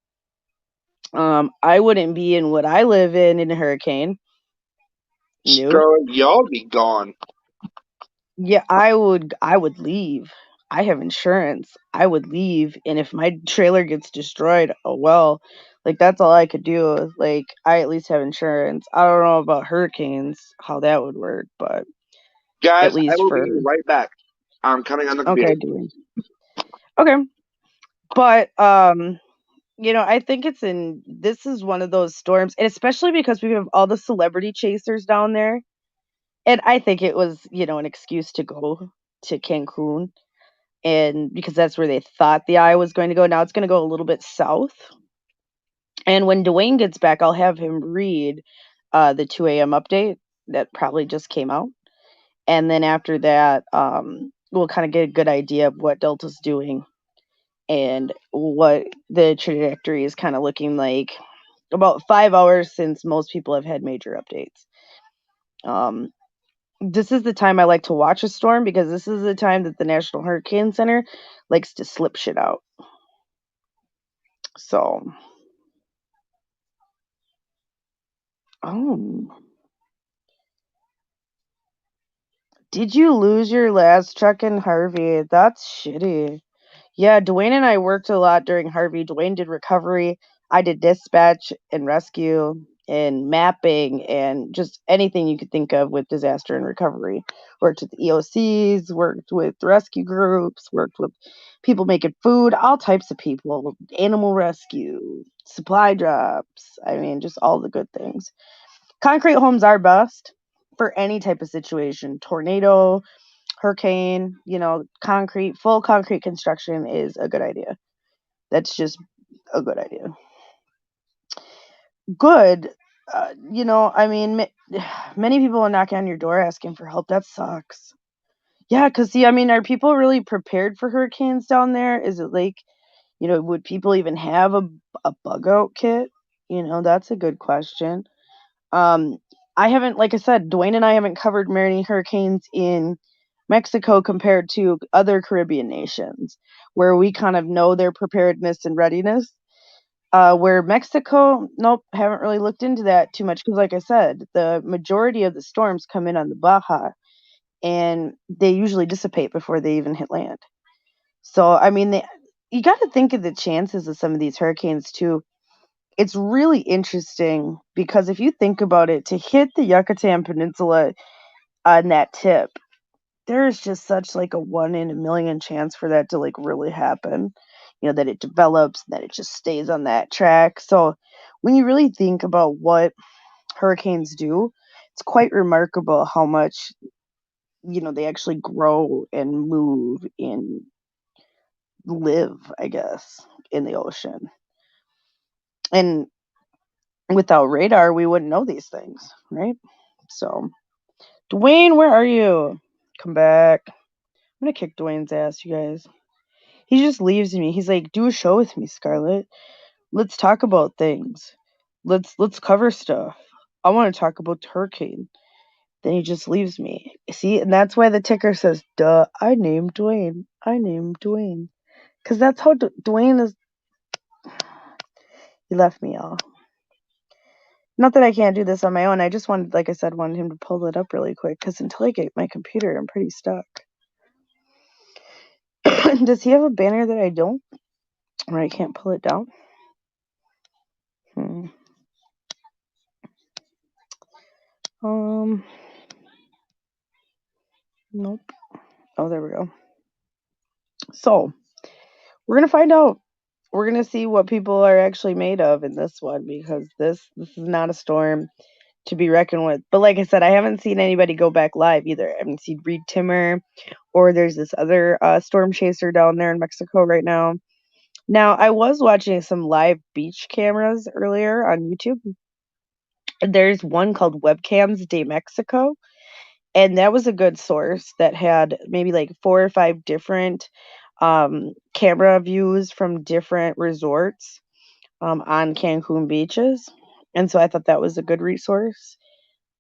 I wouldn't be in what I live in a hurricane. Nope. Scarlett, y'all be gone. Yeah, I would leave. I have insurance. I would leave, and if my trailer gets destroyed, oh well. Like that's all I could do. Like I at least have insurance. I don't know about hurricanes, how that would work, but at Guys, I least will be for right back. I'm coming on the okay, computer. dude. Okay. But I think this is one of those storms, and especially because we have all the celebrity chasers down there. And I think it was, an excuse to go to Cancun, and because that's where they thought the eye was going to go. Now it's going to go a little bit south. And when Dwayne gets back, I'll have him read the 2 a.m. update that probably just came out. And then after that, we'll kind of get a good idea of what Delta's doing and what the trajectory is kind of looking like. About 5 hours since most people have had major updates. This is the time I like to watch a storm because this is the time that the National Hurricane Center likes to slip shit out. So, did you lose your last truck in Harvey? That's shitty. Yeah, Dwayne and I worked a lot during Harvey. Dwayne did recovery. I did dispatch and rescue and mapping and just anything you could think of with disaster and recovery. Worked with EOCs, worked with rescue groups, worked with people making food, all types of people, animal rescue, supply drops. I mean, just all the good things. Concrete homes are best for any type of situation. Tornado, hurricane, full concrete construction is a good idea. That's just a good idea. Good. I mean, many people are knocking on your door asking for help. That sucks. Yeah, because see, I mean, are people really prepared for hurricanes down there? Is it like, would people even have a bug out kit? That's a good question. I haven't, like I said, Dwayne and I haven't covered many hurricanes in Mexico compared to other Caribbean nations where we kind of know their preparedness and readiness. Where Mexico, nope, haven't really looked into that too much because, like I said, the majority of the storms come in on the Baja and they usually dissipate before they even hit land. So, I mean, you got to think of the chances of some of these hurricanes too. It's really interesting because if you think about it, to hit the Yucatan Peninsula on that tip, there's just such like a 1 in a million chance for that to like really happen. That it develops, that it just stays on that track. So when you really think about what hurricanes do, it's quite remarkable how much, they actually grow and move and live, I guess, in the ocean. And without radar, we wouldn't know these things, right? So, Dwayne, where are you? Come back. I'm gonna kick Dwayne's ass, you guys. He just leaves me. He's like, do a show with me, Scarlett. Let's talk about things. Let's cover stuff. I want to talk about hurricane. Then he just leaves me. See, and that's why the ticker says, duh, I named Dwayne. I named Dwayne. Because that's how Dwayne is. He left me, y'all. Not that I can't do this on my own. I just wanted, like I said, wanted him to pull it up really quick. Because until I get my computer, I'm pretty stuck. Does he have a banner that I don't? Or I can't pull it down? Nope. Oh, there we go. So, we're going to find out. We're going to see what people are actually made of in this one because this is not a storm to be reckoned with. But like I said, I haven't seen anybody go back live either. I haven't seen Reed Timmer or there's this other storm chaser down there in Mexico right now. Now, I was watching some live beach cameras earlier on YouTube. There's one called Webcams de Mexico. And that was a good source that had maybe like 4 or 5 different camera views from different resorts on Cancun beaches. And so I thought that was a good resource.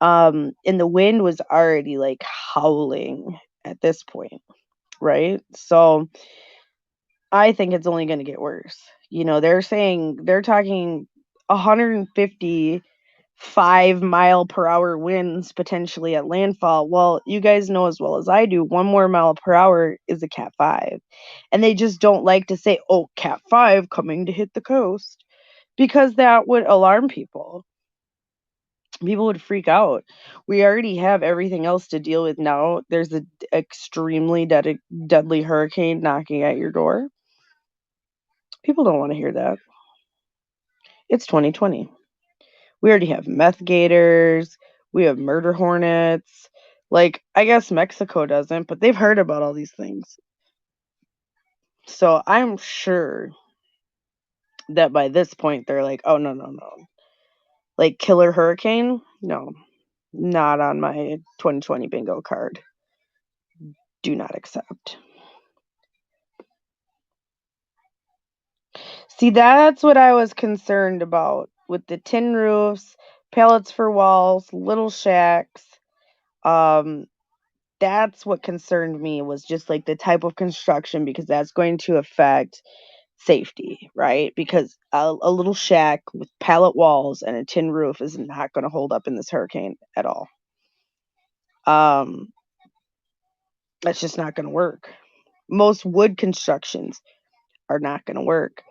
And the wind was already like howling at this point, right? So I think it's only going to get worse. They're talking 150 5-mile-per-hour winds potentially at landfall. Well, you guys know as well as I do, 1 more mile per hour is a Cat 5. And they just don't like to say, oh, Cat 5 coming to hit the coast, because that would alarm people. People would freak out. We already have everything else to deal with now. There's an extremely deadly hurricane knocking at your door. People don't want to hear that. It's 2020. We already have meth gators. We have murder hornets. Like, I guess Mexico doesn't, but they've heard about all these things. So I'm sure that by this point they're like, oh, no. Like, killer hurricane? No, not on my 2020 bingo card. Do not accept. See, that's what I was concerned about with the tin roofs, pallets for walls, little shacks. That's what concerned me, was just like the type of construction, because that's going to affect safety, right? Because a little shack with pallet walls and a tin roof is not going to hold up in this hurricane at all. That's just not going to work. Most wood constructions are not going to work.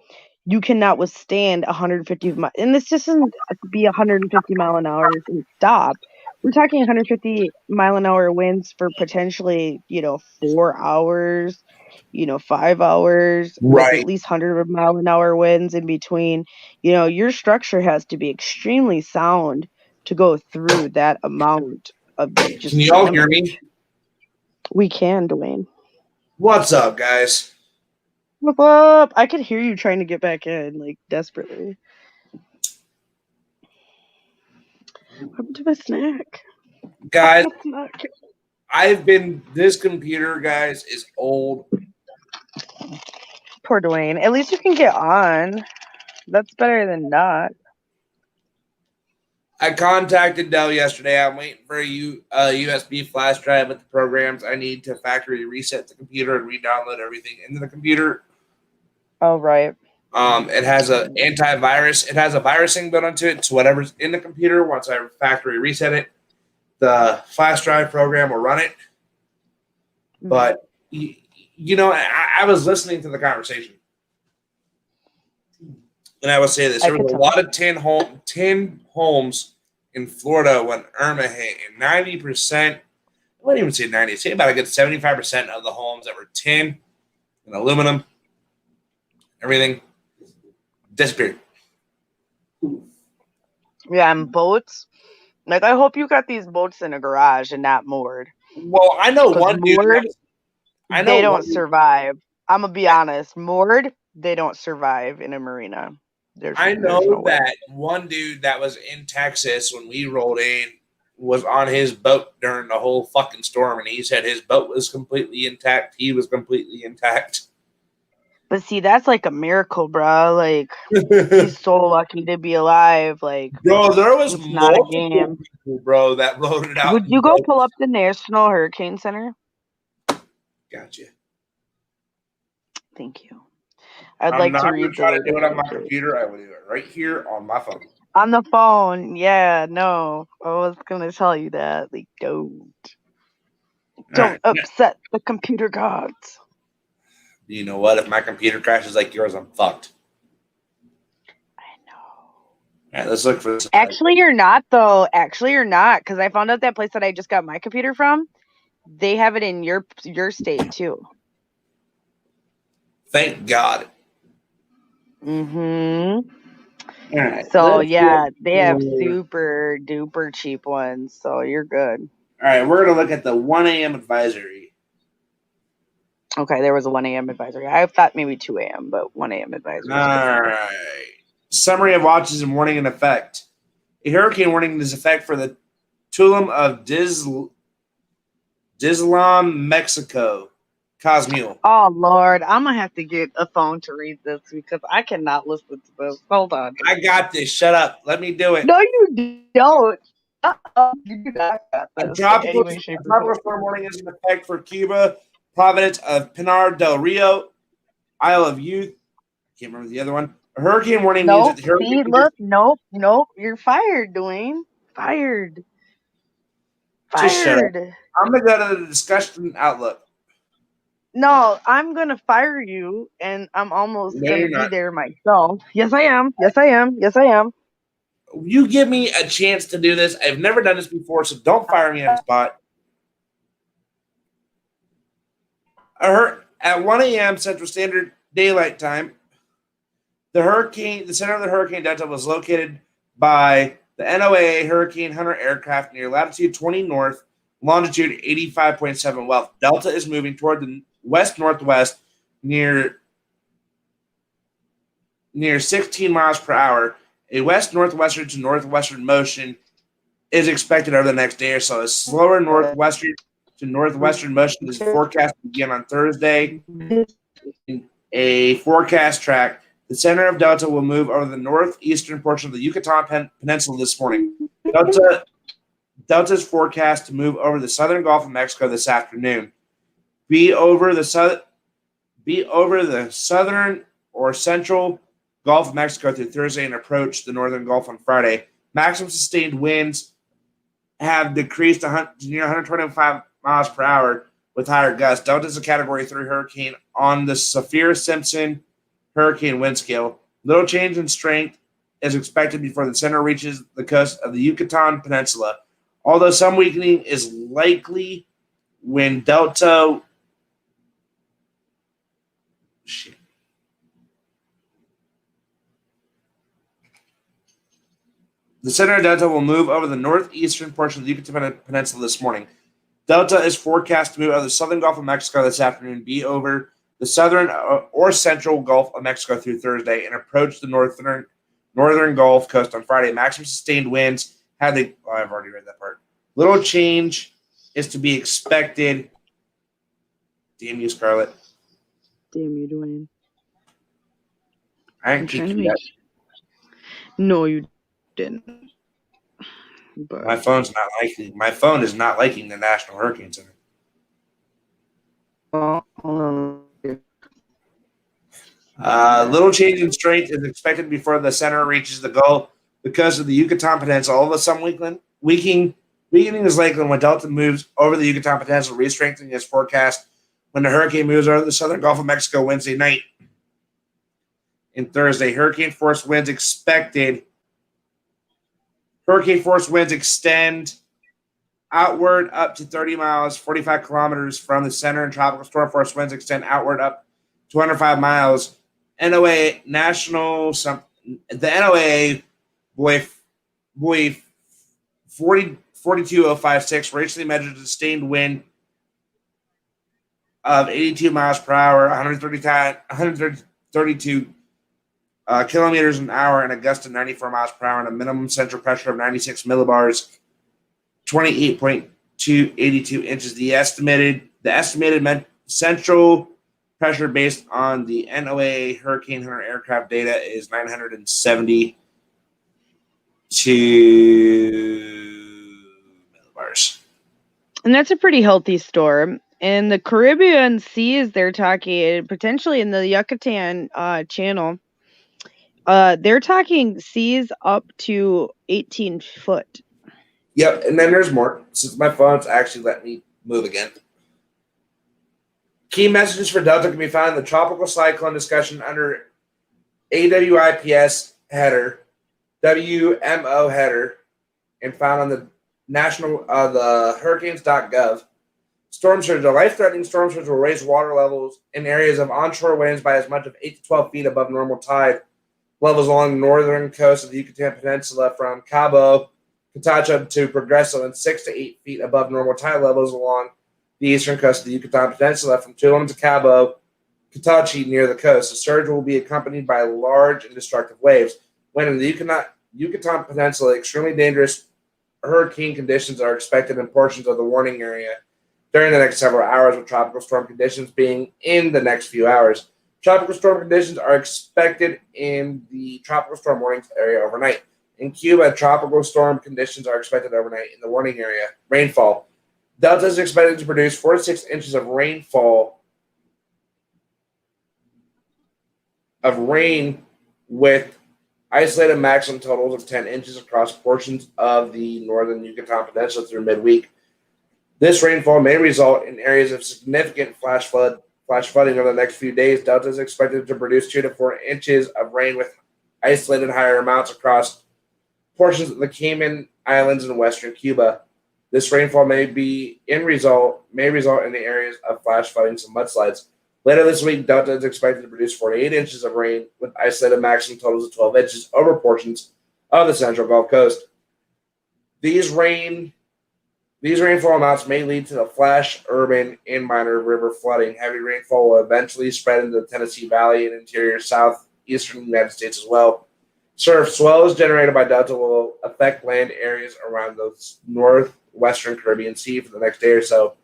You cannot withstand 150 and this doesn't be 150 mile an hour and stop. We're talking 150 mile an hour winds for potentially 4 hours, 5 hours, with at Right. least 100 mile an hour winds in between. Your structure has to be extremely sound to go through that amount of Can just you all damage. hear me? We can, Dwayne. What's up, guys? What's up? I could hear you trying to get back in, like, desperately. What happened to my snack? Guys, Snack. this computer, guys, is old. Poor Dwayne. At least you can get on. That's better than not. I contacted Dell yesterday. I'm waiting for a USB flash drive with the programs I need to factory reset the computer and re-download everything into the computer. Oh, right. It has an antivirus. It has a virusing built into it. So whatever's in the computer, once I factory reset it, the flash drive program will run it. But I was listening to the conversation, and I will say this: there was a lot of tin homes in Florida when Irma hit, and 90%, I wouldn't even say 90, say about a good 75% of the homes that were tin and aluminum, everything disappeared. Yeah, and boats. Like, I hope you got these boats in a garage and not moored. Well, I know one dude. They don't survive. I'm gonna be honest. Moored, they don't survive in a marina. I know that one dude that was in Texas when we rolled in was on his boat during the whole fucking storm, and he said his boat was completely intact. He was completely intact. But see, that's like a miracle, bro. Like, he's so lucky to be alive. Like, bro, there was multiple people, bro, that rode it out. Would you go pull up the National Hurricane Center? Gotcha. Thank you. I'd like to read try to do it on my computer. I will do it right here on my phone. On the phone, yeah, no. I was gonna tell you that. Like, don't upset the computer gods. You know what? If my computer crashes like yours, I'm fucked. I know. All right, let's look for this. Actually, you're not, though. Actually, you're not, because I found out that place that I just got my computer from, they have it in your state too. Thank God. Mm-hmm. All right. So yeah, they have super duper cheap ones, so you're good. All right, we're gonna look at the 1 a.m. advisory. Okay, there was a 1 a.m. advisory. I thought maybe 2 a.m., but 1 a.m. advisory. All right. Summary of watches and warning in effect. A hurricane warning is in effect for the Tulum of Dizlam, Mexico. Cosmule. Oh, Lord. I'm going to have to get a phone to read this because I cannot listen to this. Hold on. I got this. Shut up. Let me do it. No, you don't. You do not got this. A tropical storm warning is in effect for Cuba, Providence of Pinar del Rio, Isle of Youth. Can't remember the other one. A hurricane warning means that the hurricane. Nope. You're fired, Dwayne. Fired. Just shut up. I'm going to go to the discussion outlook. No, I'm going to fire you, and I'm almost going to be there myself. Yes, I am. You give me a chance to do this. I've never done this before, so don't fire me on the spot. At 1 a.m. Central Standard Daylight Time, the center of the hurricane delta was located by the NOAA Hurricane Hunter aircraft near latitude 20 north, longitude 85.7 west. Delta is moving toward the west-northwest near 16 miles per hour. A west-northwestern to northwestern motion is expected over the next day or so. A slower northwestern to northwestern motion is forecast to begin on Thursday. In a forecast track, the center of Delta will move over the northeastern portion of the Yucatan Peninsula this morning. Delta is forecast to move over the southern Gulf of Mexico this afternoon. Be over the southern or central Gulf of Mexico through Thursday and approach the northern Gulf on Friday. Maximum sustained winds have decreased to near 125 miles per hour with higher gusts. Delta is a Category 3 hurricane on the Saffir-Simpson hurricane wind scale. Little change in strength is expected before the center reaches the coast of the Yucatan Peninsula, although some weakening is likely when Delta The center of Delta will move over the northeastern portion of the Yucatan Peninsula this morning. Delta is forecast to move over the southern Gulf of Mexico this afternoon, be over the southern or central Gulf of Mexico through Thursday, and approach the northern Gulf Coast on Friday. Maximum sustained winds have the. Oh, I've already read that part. Little change is to be expected. Damn you, Scarlett. Damn you, Dwayne. I didn't kick you yet. No, you didn't. But My phone is not liking the National Hurricane Center. Little change in strength is expected before the center reaches the Gulf because of the Yucatan Peninsula. Although some weakening is likely when Delta moves over the Yucatan Peninsula, re-strengthening its forecast when the hurricane moves over the southern Gulf of Mexico Wednesday night and Thursday. Hurricane force winds extend outward up to 30 miles, 45 kilometers from the center, and tropical storm force winds extend outward up 205 miles. The NOAA buoy 42056 recently measured a sustained wind of 82 miles per hour, 132 kilometers an hour, and a gust of 94 miles per hour, and a minimum central pressure of 96 millibars, 28.282 inches. The estimated central pressure based on the NOAA Hurricane Hunter aircraft data is 972 millibars. And that's a pretty healthy storm. In the Caribbean seas, they're talking potentially in the Yucatan Channel. They're talking seas up to 18 foot. Yep, and then there's more. Since my phone's actually let me move again. Key messages for Delta can be found in the tropical cyclone discussion under AWIPS header, WMO header, and found on the the hurricanes.gov. Storm surge. A life-threatening storm surge will raise water levels in areas of onshore winds by as much as 8 to 12 feet above normal tide levels along the northern coast of the Yucatan Peninsula from Cabo Cachacha to Progreso, and 6 to 8 feet above normal tide levels along the eastern coast of the Yucatan Peninsula from Tulum to Cabo Cachacha near the coast. The surge will be accompanied by large and destructive waves. When in the Yucatan Peninsula, extremely dangerous hurricane conditions are expected in portions of the warning area during the next several hours, with tropical storm conditions being in the next few hours. Tropical storm conditions are expected in the tropical storm warnings area overnight. In Cuba, tropical storm conditions are expected overnight in the warning area. Rainfall. Delta is expected to produce 4 to 6 inches of rain with isolated maximum totals of 10 inches across portions of the northern Yucatan Peninsula through midweek. This rainfall may result in areas of significant flash flooding over the next few days. Delta is expected to produce 2 to 4 inches of rain with isolated higher amounts across portions of the Cayman Islands and western Cuba. This rainfall may result in the areas of flash flooding and mudslides. Later this week, Delta is expected to produce 48 inches of rain with isolated maximum totals of 12 inches over portions of the central Gulf Coast. These rain These rainfall amounts may lead to the flash urban and minor river flooding. Heavy rainfall will eventually spread into the Tennessee Valley and interior southeastern United States as well. Surf swells generated by Delta will affect land areas around the northwestern Caribbean Sea for the next day or so.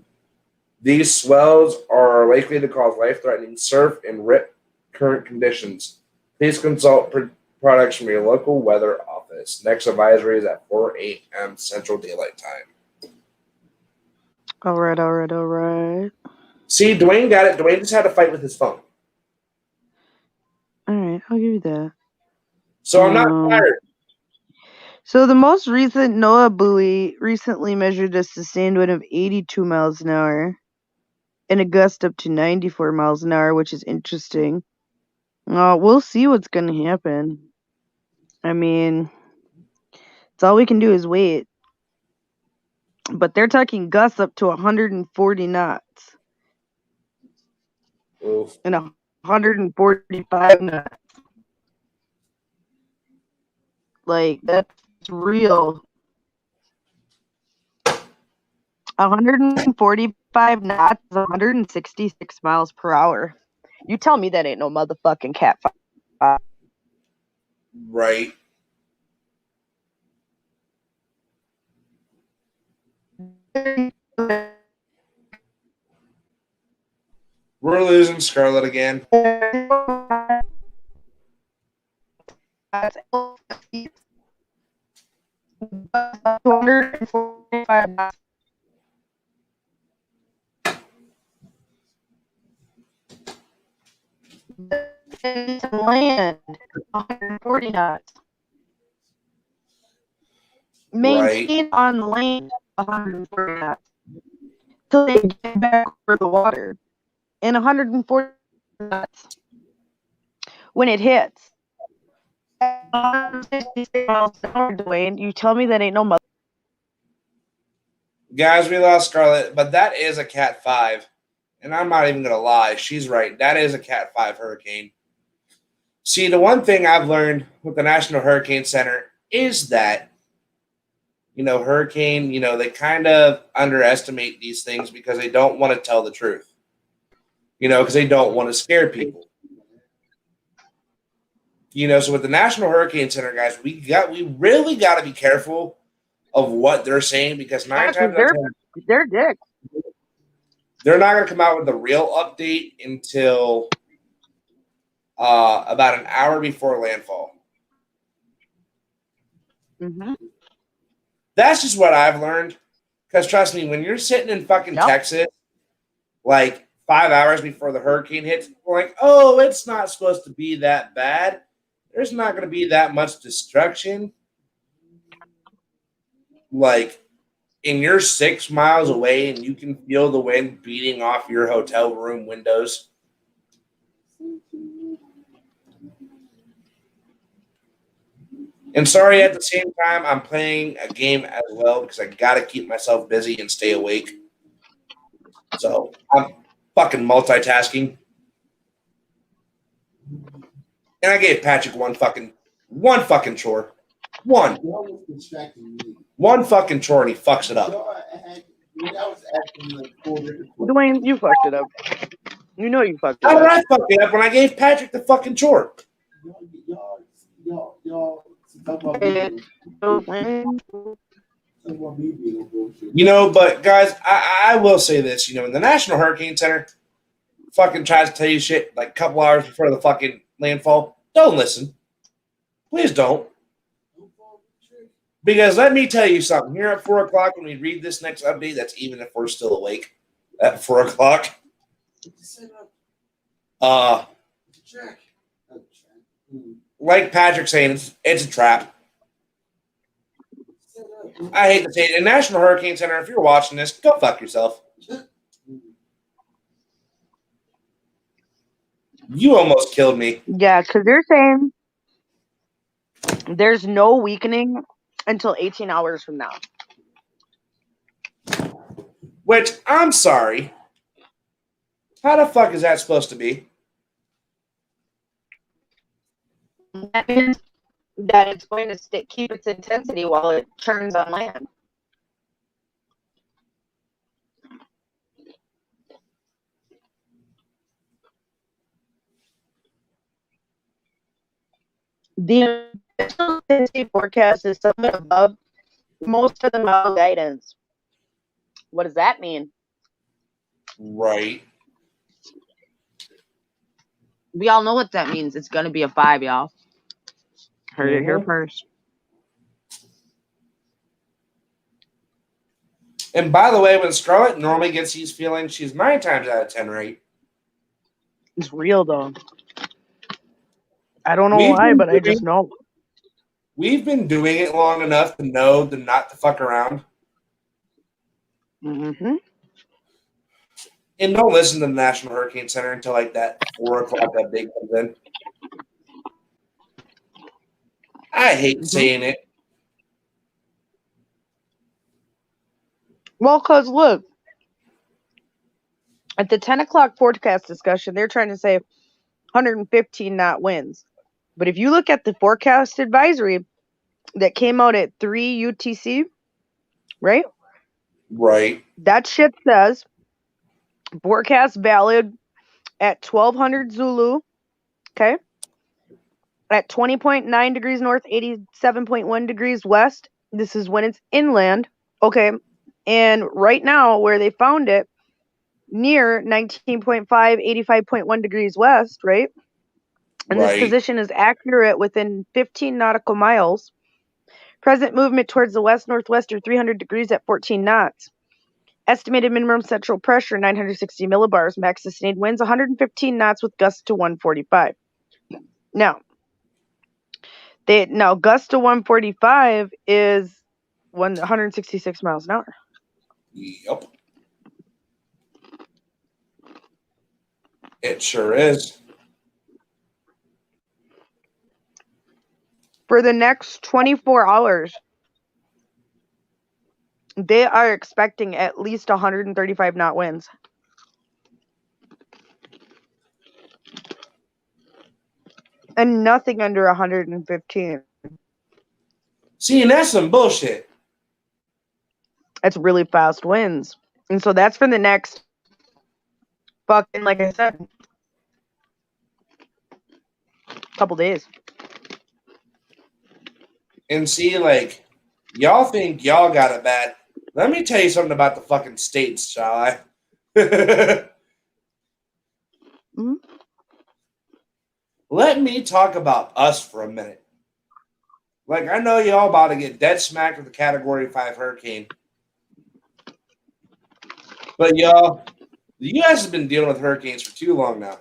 These swells are likely to cause life-threatening surf and rip current conditions. Please consult products from your local weather office. Next advisory is at 4 a.m. Central Daylight Time. All right. See, Dwayne got it. Dwayne just had to fight with his phone. All right, I'll give you that. So I'm not tired. So the most recent NOAA buoy recently measured a sustained wind of 82 miles an hour and a gust up to 94 miles an hour, which is interesting. We'll see what's going to happen. I mean, it's all we can do is wait. But they're talking gusts up to 140 knots. Oof. And 145 knots. Like, that's real. 145 knots is 166 miles per hour. You tell me that ain't no motherfucking Cat 5. Right. We're losing Scarlett again. 245 knots. Land 140 knots. Maintain right. on land 140 knots till they get back over the water. And 140 knots when it hits 166 miles an hour, Dwayne. You tell me that ain't no mother. Guys, we lost Scarlett, but that is a Cat 5. And I'm not even going to lie. She's right. That is a Cat 5 hurricane. See, the one thing I've learned with the National Hurricane Center is that, hurricane, they kind of underestimate these things because they don't want to tell the truth. Because they don't want to scare people. So with the National Hurricane Center, guys, we really got to be careful of what they're saying because 9 times out of 10, they're dicks. They're not going to come out with the real update until about an hour before landfall. Mm-hmm. That's just what I've learned. Because trust me, when you're sitting in fucking Texas, like 5 hours before the hurricane hits, we're like, oh, it's not supposed to be that bad. There's not going to be that much destruction. Like, and you're 6 miles away and you can feel the wind beating off your hotel room windows. And sorry, at the same time, I'm playing a game as well because I got to keep myself busy and stay awake. So I'm fucking multitasking. And I gave Patrick one fucking chore. One fucking chore and he fucks it up. Dwayne, you fucked it up. You know you fucked it up. How did I fuck it up when I gave Patrick the fucking chore? But guys, I will say this, in the National Hurricane Center fucking tries to tell you shit like a couple hours before the fucking landfall. Don't listen. Please don't. Because let me tell you something. Here at 4 o'clock when we read this next update, that's even if we're still awake at 4 o'clock. Like Patrick saying, it's a trap. I hate to say it. In National Hurricane Center, if you're watching this, go fuck yourself. You almost killed me. Yeah, because they're saying there's no weakening until 18 hours from now. Which, I'm sorry. How the fuck is that supposed to be? That means that it's going to keep its intensity while it churns on land. The intensity forecast is somewhat above most of the model guidance. What does that mean? Right. We all know what that means. It's going to be a 5, y'all. Heard it here first. And by the way, when Scarlett normally gets these feelings, she's 9 times out of 10 right. It's real, though. I don't know why, but I just know. We've been doing it long enough to know not to fuck around. Mm-hmm. And don't listen to the National Hurricane Center until like that 4 o'clock that big comes in. I hate saying it. Well, because look, at the 10 o'clock forecast discussion, they're trying to say 115 knot winds. But if you look at the forecast advisory that came out at 3 UTC, right? Right. That shit says forecast valid at 1200 Zulu, okay? At 20.9 degrees north, 87.1 degrees west. This is when it's inland, okay? And right now, where they found it, near 19.5, 85.1 degrees west, right? And this position is accurate within 15 nautical miles. Present movement towards the west-northwest or 300 degrees at 14 knots. Estimated minimum central pressure 960 millibars. Max sustained winds 115 knots with gusts to 145. Now, gust to 145 is 166 miles an hour. Yep. It sure is. For the next 24 hours, they are expecting at least 135 knot winds. And nothing under 115. See, and that's some bullshit. That's really fast winds. And so that's for the next fucking, like I said, couple days. And see, like, y'all think y'all got it bad. Let me tell you something about the fucking states, shall I? Mm-hmm. Let me talk about us for a minute. Like, I know y'all about to get dead smacked with a Category 5 hurricane. But y'all, the U.S. has been dealing with hurricanes for too long now.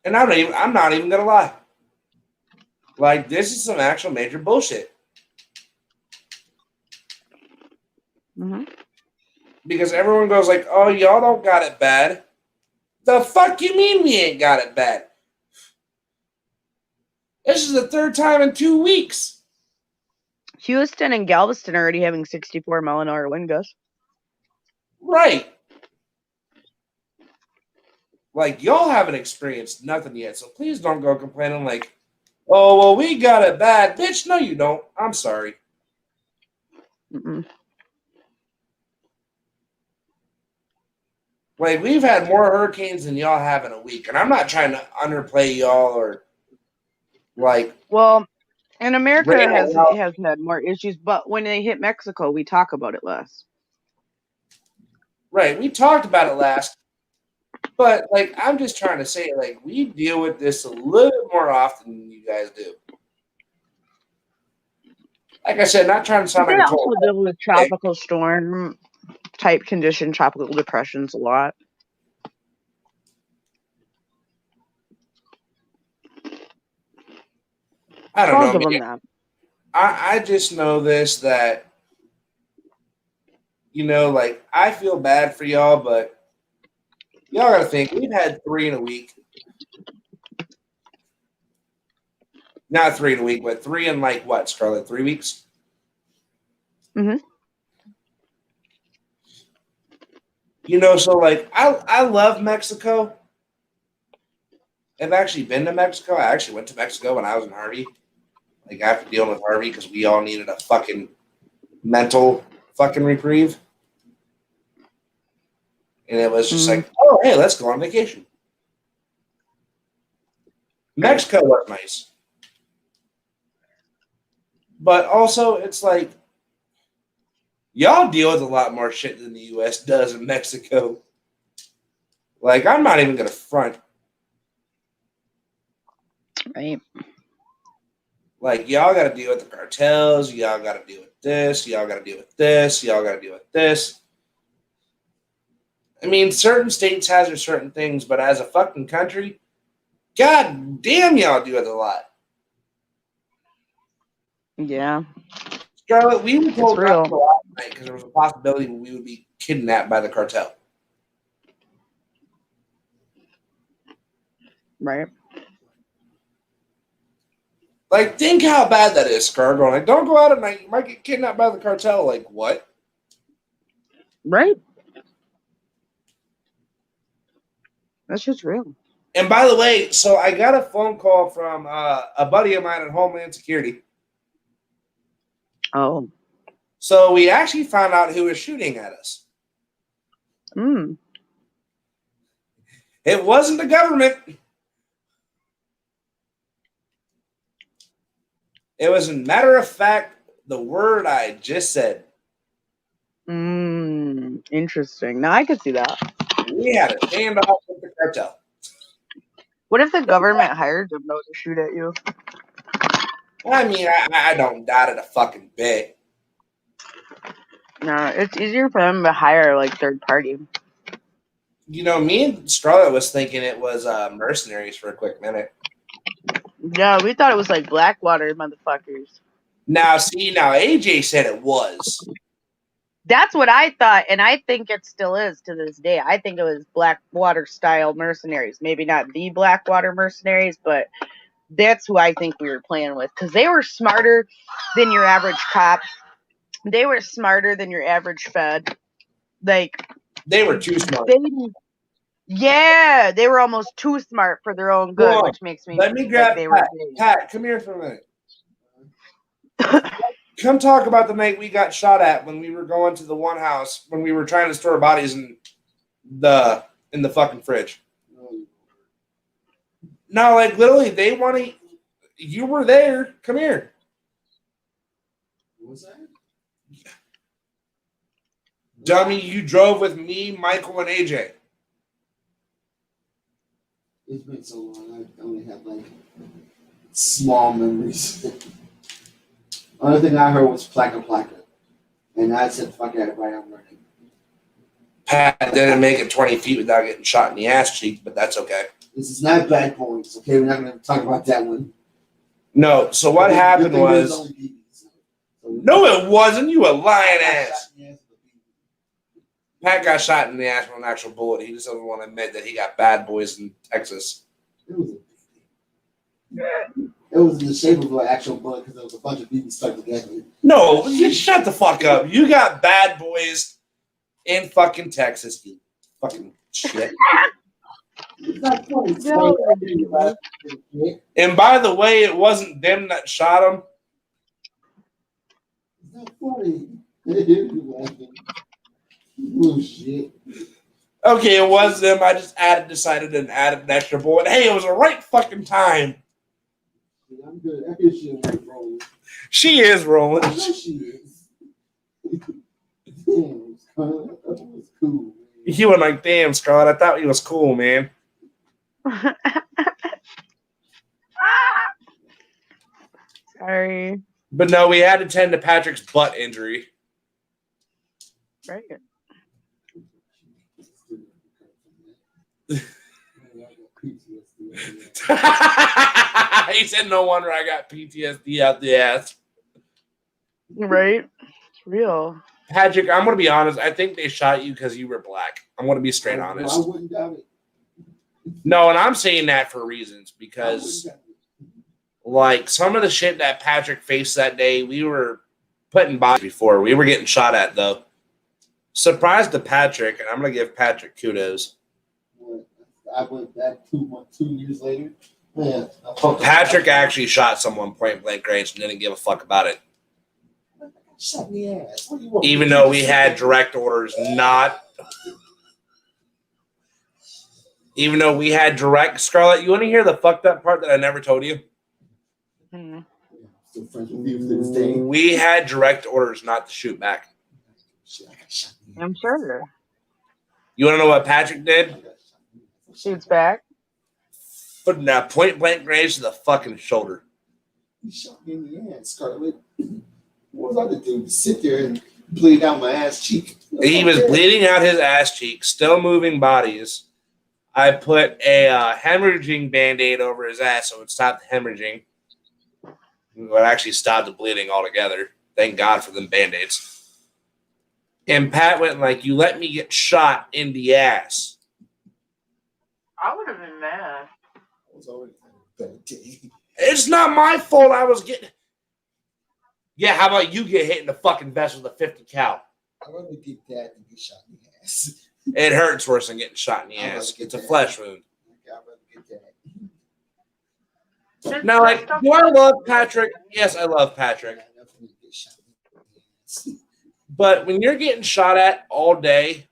And I'm not even gonna lie. Like, this is some actual major bullshit. Mm-hmm. Because everyone goes like, oh, y'all don't got it bad. The fuck you mean we ain't got it bad? This is the 3rd time in 2 weeks. Houston and Galveston are already having 64 mile an hour wind gusts. Right. Like, y'all haven't experienced nothing yet, so please don't go complaining like, oh, well, we got it bad. Bitch, no, you don't. I'm sorry. Mm-mm. Like, we've had more hurricanes than y'all have in a week, and I'm not trying to underplay y'all or, like... Well, and America has had more issues, but when they hit Mexico, we talk about it less. Right, we talked about it last, but, like, I'm just trying to say, like, we deal with this a little bit more often than you guys do. Like I said, not trying to sound like a total... They also deal with tropical storm type condition, tropical depressions a lot. I don't know, man. I just know this, that, you know, like, I feel bad for y'all, but y'all got to think, we've had 3 in a week. Not 3 in a week, but 3 in, like, what, Scarlett, 3 weeks? Mm-hmm. You know, so, like, I love Mexico. I've actually been to Mexico. I actually went to Mexico when I was in Harvey. Like, after dealing with Harvey, because we all needed a fucking mental fucking reprieve. And it was just like, oh, hey, let's go on vacation. Mexico was nice. But also, it's like, y'all deal with a lot more shit than the U.S. does in Mexico. Like, I'm not even going to front. Right. Like, y'all got to deal with the cartels. Y'all got to deal with this. Y'all got to deal with this. Y'all got to deal with this. I mean, certain states has their certain things, but as a fucking country, god damn, y'all deal with a lot. Yeah. Scarlett, we were told It's real. not to go out tonight because there was a possibility we would be kidnapped by the cartel. Right. Like, think how bad that is, Scar. Going like, don't go out at night. You might get kidnapped by the cartel. Like, what? Right. That's just real. And by the way, so I got a phone call from a buddy of mine at Homeland Security. Oh. So we actually found out who was shooting at us. Mm. It wasn't the government. It was, a matter of fact, the word I just said. Interesting. Now I could see that. We had a standoff with the cartel. What if the government hired them though to shoot at you? I mean, I don't doubt it a fucking bit. No, it's easier for them to hire like third party. You know, me and Scarlett was thinking it was mercenaries for a quick minute. Yeah, we thought it was like Blackwater motherfuckers. Now, AJ said it was. That's what I thought, and I think it still is to this day. I think it was Blackwater style mercenaries. Maybe not the Blackwater mercenaries, but that's who I think we were playing with because they were smarter than your average cop. They were smarter than your average Fed. Like They were too smart. They were almost too smart for their own good, which makes me. Let me grab Pat. Pat, come here for a minute. Come talk about the night we got shot at when we were going to the one house when we were trying to store bodies in the fucking fridge. No, like literally, they want to. You were there. Come here. What was that? Dummy, you drove with me, Michael, and AJ. It's been so long. I only have like small memories. Only thing I heard was plaka. And I said, fuck it, right, I'm running. Pat didn't make it 20 feet without getting shot in the ass cheek, but that's okay. This is not bad points, okay? We're not going to talk about that one. No, so what happened was... No, it wasn't. You a lying ass. Pat got shot in the ass with an actual bullet. He just doesn't want to admit that he got bad boys in Texas. It was in the shape of an actual bullet because there was a bunch of people stuck together. No, you shut the fuck up. You got bad boys in fucking Texas, you fucking shit. And by the way, it wasn't them that shot him. It's not funny. Oh, shit. Okay, it was them. I just decided and added an extra bullet. Hey, it was the right fucking time. I'm good. I guess she was rolling. She is rolling. I know she is. Damn, Scarlett, I thought it was cool. He went like, damn, Scarlett, I thought he was cool, man. Sorry. But no, we had to tend to Patrick's butt injury. Right. He said, no wonder I got PTSD out the ass. Right. It's real. Patrick, I'm going to be honest. I think they shot you because you were black. I'm going to be straight honest. I wouldn't doubt it. No, and I'm saying that for reasons because, like, some of the shit that Patrick faced that day, we were putting bodies before. We were getting shot at, though. Surprise to Patrick, and I'm going to give Patrick kudos. I went back 2 years later. Yeah, Patrick actually shot someone point blank range and didn't give a fuck about it. Shut in the ass. What do you want? Even though we had direct orders not. Even though we had direct, Scarlett, you want to hear the fucked up part that I never told you? Hmm. Still friends with you to this day. We had direct orders not to shoot back. I'm sure. You want to know what Patrick did? Shoots back. Putting that point blank grenades to the fucking shoulder. He shot me in the ass, Scarlett. What was I to do? Sit there and bleed out my ass cheek. He was bleeding out his ass cheek, still moving bodies. I put a hemorrhaging Band-Aid over his ass so it would stop the hemorrhaging. It would actually stop the bleeding altogether. Thank God for them Band-Aids. And Pat went like, you let me get shot in the ass. I would have been mad. I was already having a bad day. It's not my fault I was getting... Yeah, how about you get hit in the fucking vest with a 50 cal? I'd rather get that than get shot in the ass. It hurts worse than getting shot in the I'd ass. rather get It's a that. flesh wound. I'd rather get that. Now, like, do I love Patrick? Yes, I love Patrick. I'd rather get shot in the ass. But when you're getting shot at all day,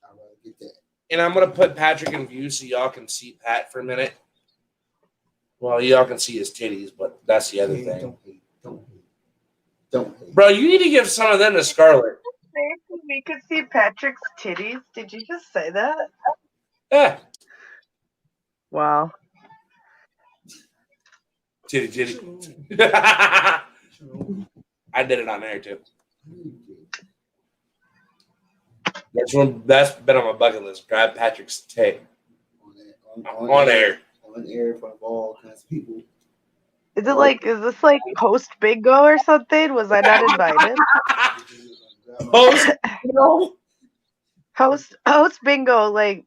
I'd rather get that. and I'm going to put Patrick in view so y'all can see Pat for a minute. Well, y'all can see his titties, but that's the other thing. Don't hate. Bro, you need to give some of them to Scarlett. We could see Patrick's titties. Did you just say that? Yeah. Wow. Titty. I did it on there, too. That's been on my bucket list. Grab Patrick's tape. On air. On air in front of all kinds of people. Is this like post bingo or something? Was I not invited? Post? No. Host bingo, like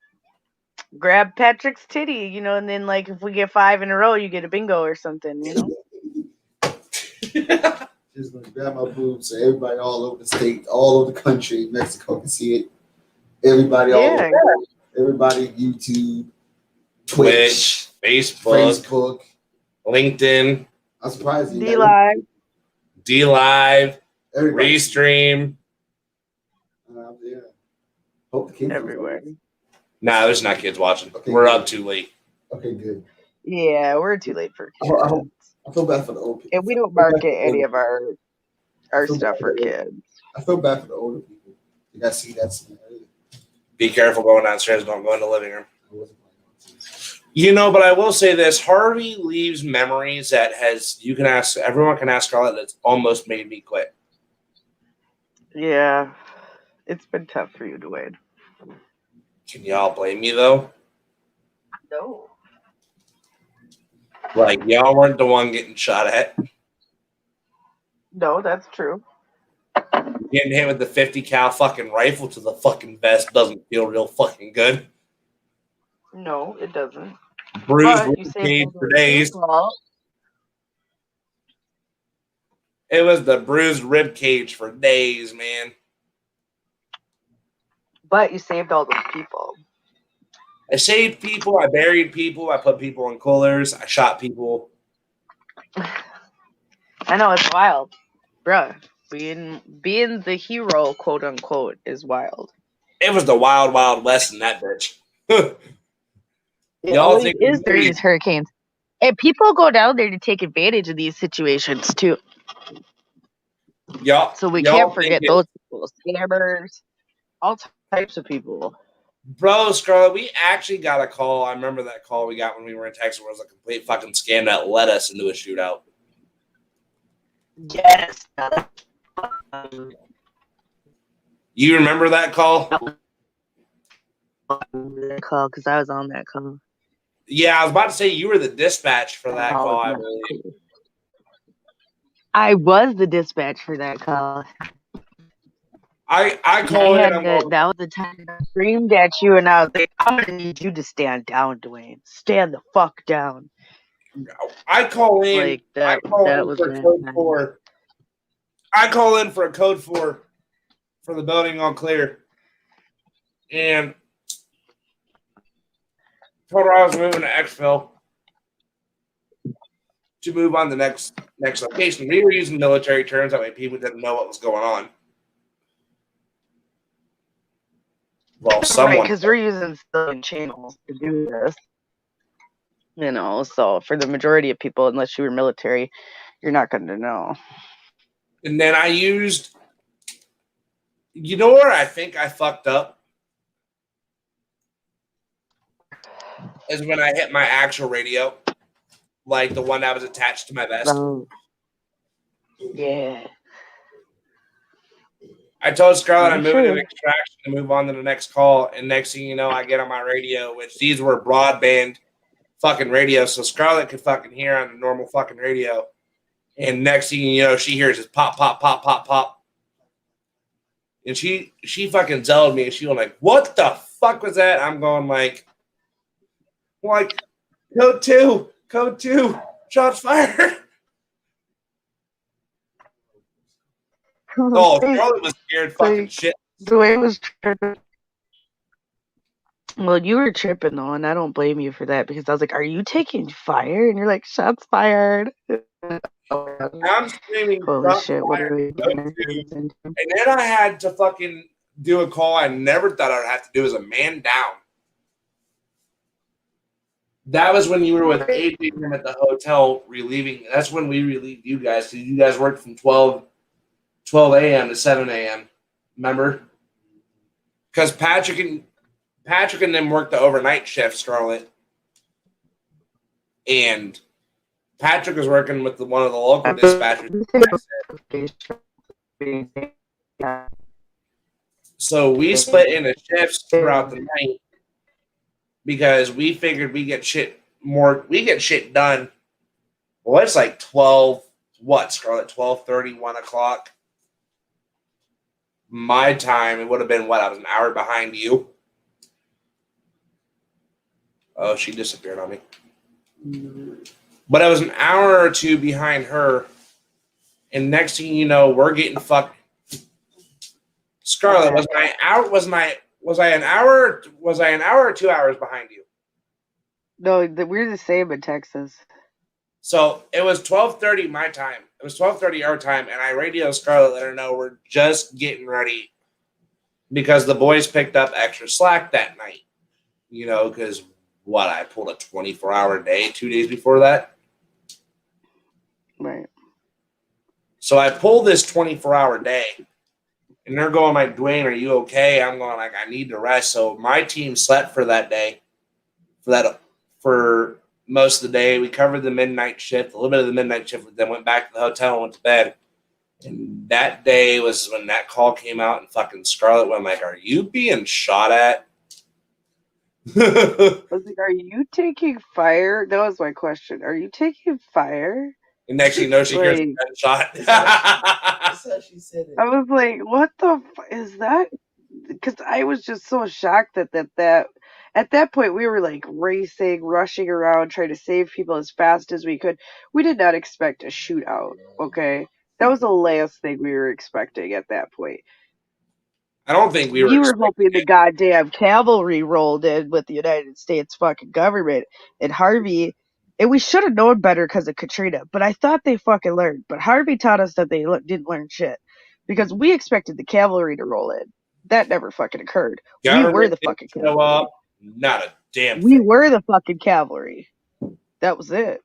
grab Patrick's titty, and then like if we get 5 in a row, you get a bingo or something, Just gonna grab my boobs so everybody all over the state, all over the country, Mexico can see it. Everybody all over, everybody YouTube, Twitch, Facebook, LinkedIn, I'm surprised you D Live, everybody. Restream. Yeah. Hope the kids everywhere. Nah, there's not kids watching. Okay, We're good. up too late. Okay, good. Yeah, we're too late for kids. I feel bad for the old people. And we don't market any of our stuff for kids. I feel bad for the older people. You gotta see that scenario. Be careful going downstairs. Don't go in the living room. I wasn't planning on it. But I will say this: Harvey leaves memories that everyone can ask Scarlett that's almost made me quit. Yeah, it's been tough for you, Dwayne. Can y'all blame me though? No. Like y'all weren't the one getting shot at. No, that's true. Getting hit with the 50 cal fucking rifle to the fucking vest doesn't feel real fucking good. No, it doesn't. Bruised rib cage for days. It was the bruised rib cage for days, man. But you saved all those people. I saved people. I buried people. I put people in coolers. I shot people. I know, it's wild. Bruh, being the hero, quote unquote, is wild. It was the wild, wild west in that bitch. Y'all think is during these hurricanes. And people go down there to take advantage of these situations too. So we can't forget those people. Scammers, all types of people. Bro, Scarlett, we actually got a call. I remember that call we got when we were in Texas. It was a complete fucking scam that led us into a shootout. Yes. You remember that call? Because I was on that call. Yeah, I was about to say you were the dispatch for that call, I believe. I was the dispatch for that call. I called in. That was the time I screamed at you, and I was like, I'm going to need you to stand down, Dwayne. Stand the fuck down. I call in. Like that, I call that in was for code 4. I call in for a code 4 for the building all clear. And told her I was moving to Exville to move on to the next location. We were using military terms that way people didn't know what was going on. Well, Right, someone. because we're using civilian channels to do this. So for the majority of people, unless you were military, you're not going to know. And then I used, you know where I think I fucked up? Is when I hit my actual radio, like the one that was attached to my vest. Yeah. I told Scarlett I'm moving to extraction to move on to the next call, and next thing you know, I get on my radio, which these were broadband fucking radios, so Scarlett could fucking hear on the normal fucking radio. And next thing you know, she hears this pop, pop, pop, pop, pop. And she fucking zelled me, and she was like, "What the fuck was that?" I'm going like, code two, shots fired. Oh, Charlotte was scared fucking shit. Dwayne was tripping. Well, you were tripping though, and I don't blame you for that because I was like, "Are you taking fire?" And you're like, "Shots fired." I'm screaming, holy shit! What are we doing? And then I had to fucking do a call I never thought I would have to do as a man down. That was when you were with Adrian at the hotel relieving. That's when we relieved you guys because you guys worked from 12 a.m. to 7 a.m. Remember? Because Patrick and them worked the overnight shift, Scarlett. And Patrick was working with one of the local dispatchers. So we split into shifts throughout the night because we figured we get shit done. Well, it's like 12, Scarlett? 12:30, 1 o'clock. My time, it would have been I was an hour behind you. Oh, she disappeared on me. But I was an hour or two behind her. And next thing you know, we're getting fucked. Scarlett, was I an hour or 2 hours behind you? No, we're the same in Texas. So it was 12:30 my time. It was 12:30 our time, and I radioed Scarlett, let her know we're just getting ready because the boys picked up extra slack that night. Because I pulled a 24-hour day 2 days before that. Right. So I pulled this 24-hour day, and they're going like, "Dwayne, are you okay?" I'm going like, "I need to rest." So my team slept for that day, for most of the day. We covered the midnight shift, a little bit of the midnight shift, then went back to the hotel and went to bed. And that day was when that call came out, and fucking Scarlett went like, "Are you being shot at?" I was like, "Are you taking fire?" That was my question. Are you taking fire? And next thing you know, she hears a gunshot. That's how she said it. I was like, "What the is that?" Because I was just so shocked that at that point we were like racing, rushing around, trying to save people as fast as we could. We did not expect a shootout. Okay, that was the last thing we were expecting at that point. I don't think we were. You were hoping the goddamn cavalry rolled in with the United States fucking government and Harvey. And we should have known better because of Katrina, but I thought they fucking learned. But Harvey taught us that they didn't learn shit because we expected the cavalry to roll in. That never fucking occurred. Government we were the fucking cavalry. Show up, not a damn we thing. were the fucking cavalry. That was it.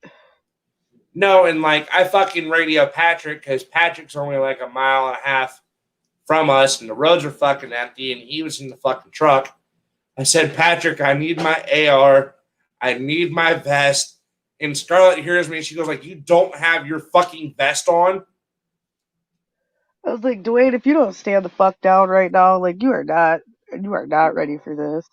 No, and like I fucking radio Patrick because Patrick's only like a mile and a half from us, and the roads are fucking empty, and he was in the fucking truck. I said, "Patrick, I need my AR. I need my vest." And Scarlett hears me, and she goes like, "You don't have your fucking vest on?" I was like, "Dwayne, if you don't stand the fuck down right now, like you are not ready for this."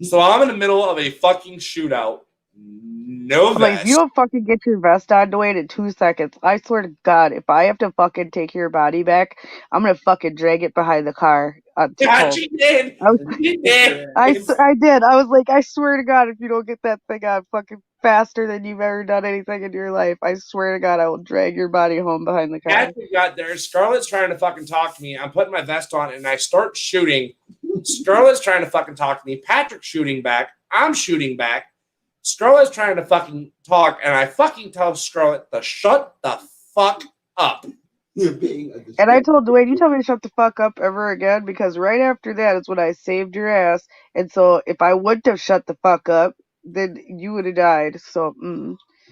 So I'm in the middle of a fucking shootout. No vest. Like, if you don't fucking get your vest on, Dwayne, in 2 seconds, I swear to God, if I have to fucking take your body back, I'm gonna fucking drag it behind the car. Yeah, she did. She did. I did. I was like, I swear to God, if you don't get that thing on fucking faster than you've ever done anything in your life, I swear to God, I will drag your body home behind the car. Patrick got there. Scarlett's trying to fucking talk to me. I'm putting my vest on, and I start shooting. Scarlett's trying to fucking talk to me. Patrick's shooting back. I'm shooting back. Scarlett's trying to fucking talk, and I fucking tell Scarlett to shut the fuck up. You're being a And I disrespect. told Dwayne, you tell me to shut the fuck up ever again, because right after that is when I saved your ass. And so if I wouldn't have shut the fuck up, then you would have died. So,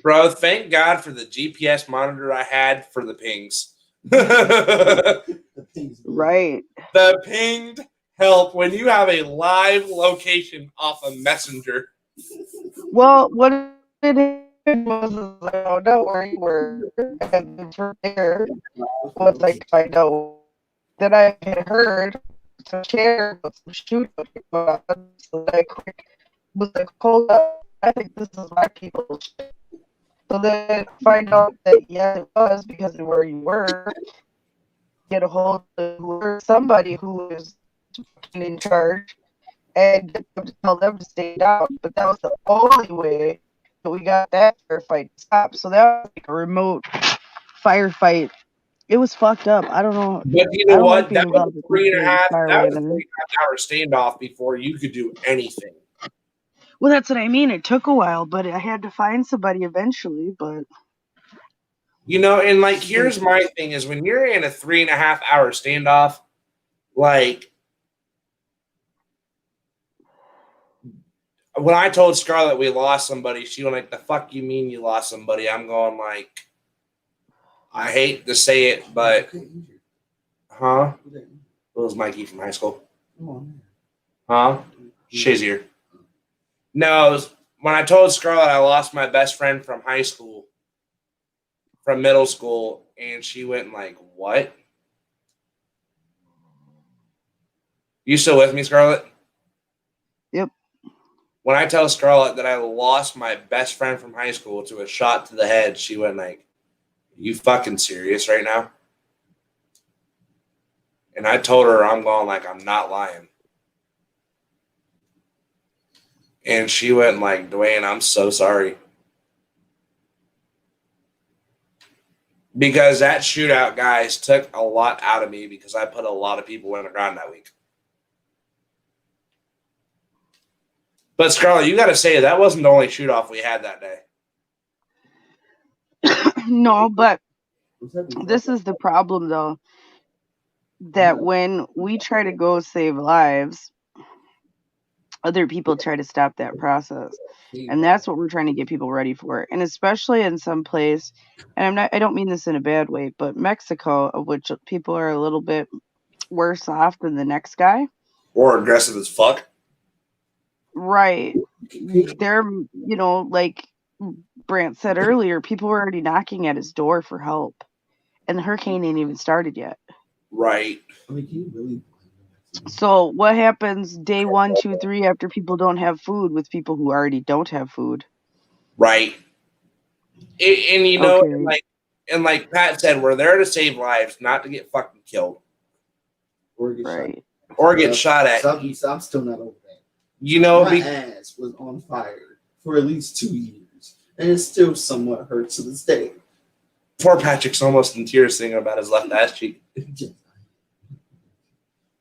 Bro, thank God for the GPS monitor I had for the pings. The thing's good. right. The pinged help when you have a live location off a messenger. Well, what it was I found out where you were, and then from there was like I know that I had heard some chair with some shooting going on, so I quick was like, hold up, I think this is my people's shit. So then find out that yeah, it was because of where you were. Get a hold of somebody who is in charge and get them to tell them to stay down. But that was the only way that we got that firefight to stop. So that was like a remote firefight. It was fucked up. I don't know. But you I know don't like what? being involved with nuclear fire That way was a then. 3.5 hour standoff before you could do anything. Well, that's what I mean. It took a while, but I had to find somebody eventually. But You know, and like here's my thing is when you're in a 3.5 hour standoff, like when I told Scarlett we lost somebody, she went like, "The fuck you mean you lost somebody?" I'm going like, I hate to say it, but huh? It was Mikey from high school. Huh? Shizier. No, it was, when I told Scarlett I lost my best friend from high school, from middle school, and she went like, "What? You still with me, Scarlett?" yep. When I tell Scarlett that I lost my best friend from high school to a shot to the head, she went like, "You fucking serious right now?" And I told her I'm going like, I'm not lying. And she went like, "Dwayne, I'm so sorry." Because that shootout, guys, took a lot out of me because I put a lot of people in the ground that week. But Scarlett, you got to say that wasn't the only shoot off we had that day. No, but this is the problem though. That when we try to go save lives, other people try to stop that process. And that's what we're trying to get people ready for. And especially in some place, and I don't mean this in a bad way, but Mexico, of which people are a little bit worse off than the next guy. Or aggressive as fuck. Right. They're, like Brant said earlier, people were already knocking at his door for help. And the hurricane ain't even started yet. Right. So what happens day 1, 2, 3 after people don't have food with people who already don't have food? Right. And you know, Okay. and like Pat said, we're there to save lives, not to get fucking killed. Or get Right. shot. Or get shot at. I'm still not over that. You know, my ass was on fire for at least 2 years, and it still somewhat hurts to this day. Poor Patrick's almost in tears thinking about his left ass cheek.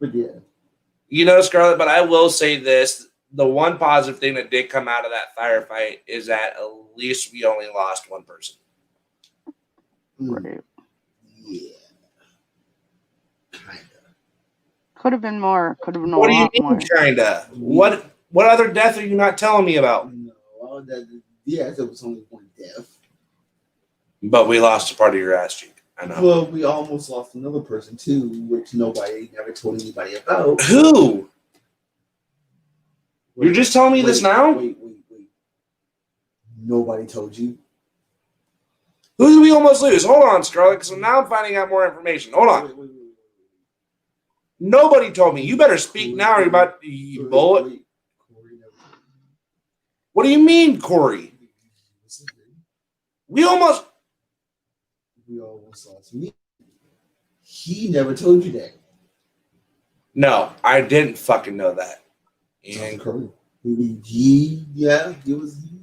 But yeah. You know, Scarlett, but I will say this. The one positive thing that did come out of that firefight is that at least we only lost one person. Right. Yeah. Kinda. Could have been more. Could have been a What do you lot mean, more. kinda? What other death are you not telling me about? No, yes, it was only one death. But we lost a part of your ass cheek. I know. Well, we almost lost another person too, which nobody never told anybody about. Who? You're just telling me this now? Wait. Nobody told you. Who did we almost lose? Hold on, Scarlett, because now I'm finding out more information. Hold on. Wait. Nobody told me. You better speak now or you're about to bullet. What do you mean, Corey? We almost lost me. He never told you that. No, I didn't fucking know that. And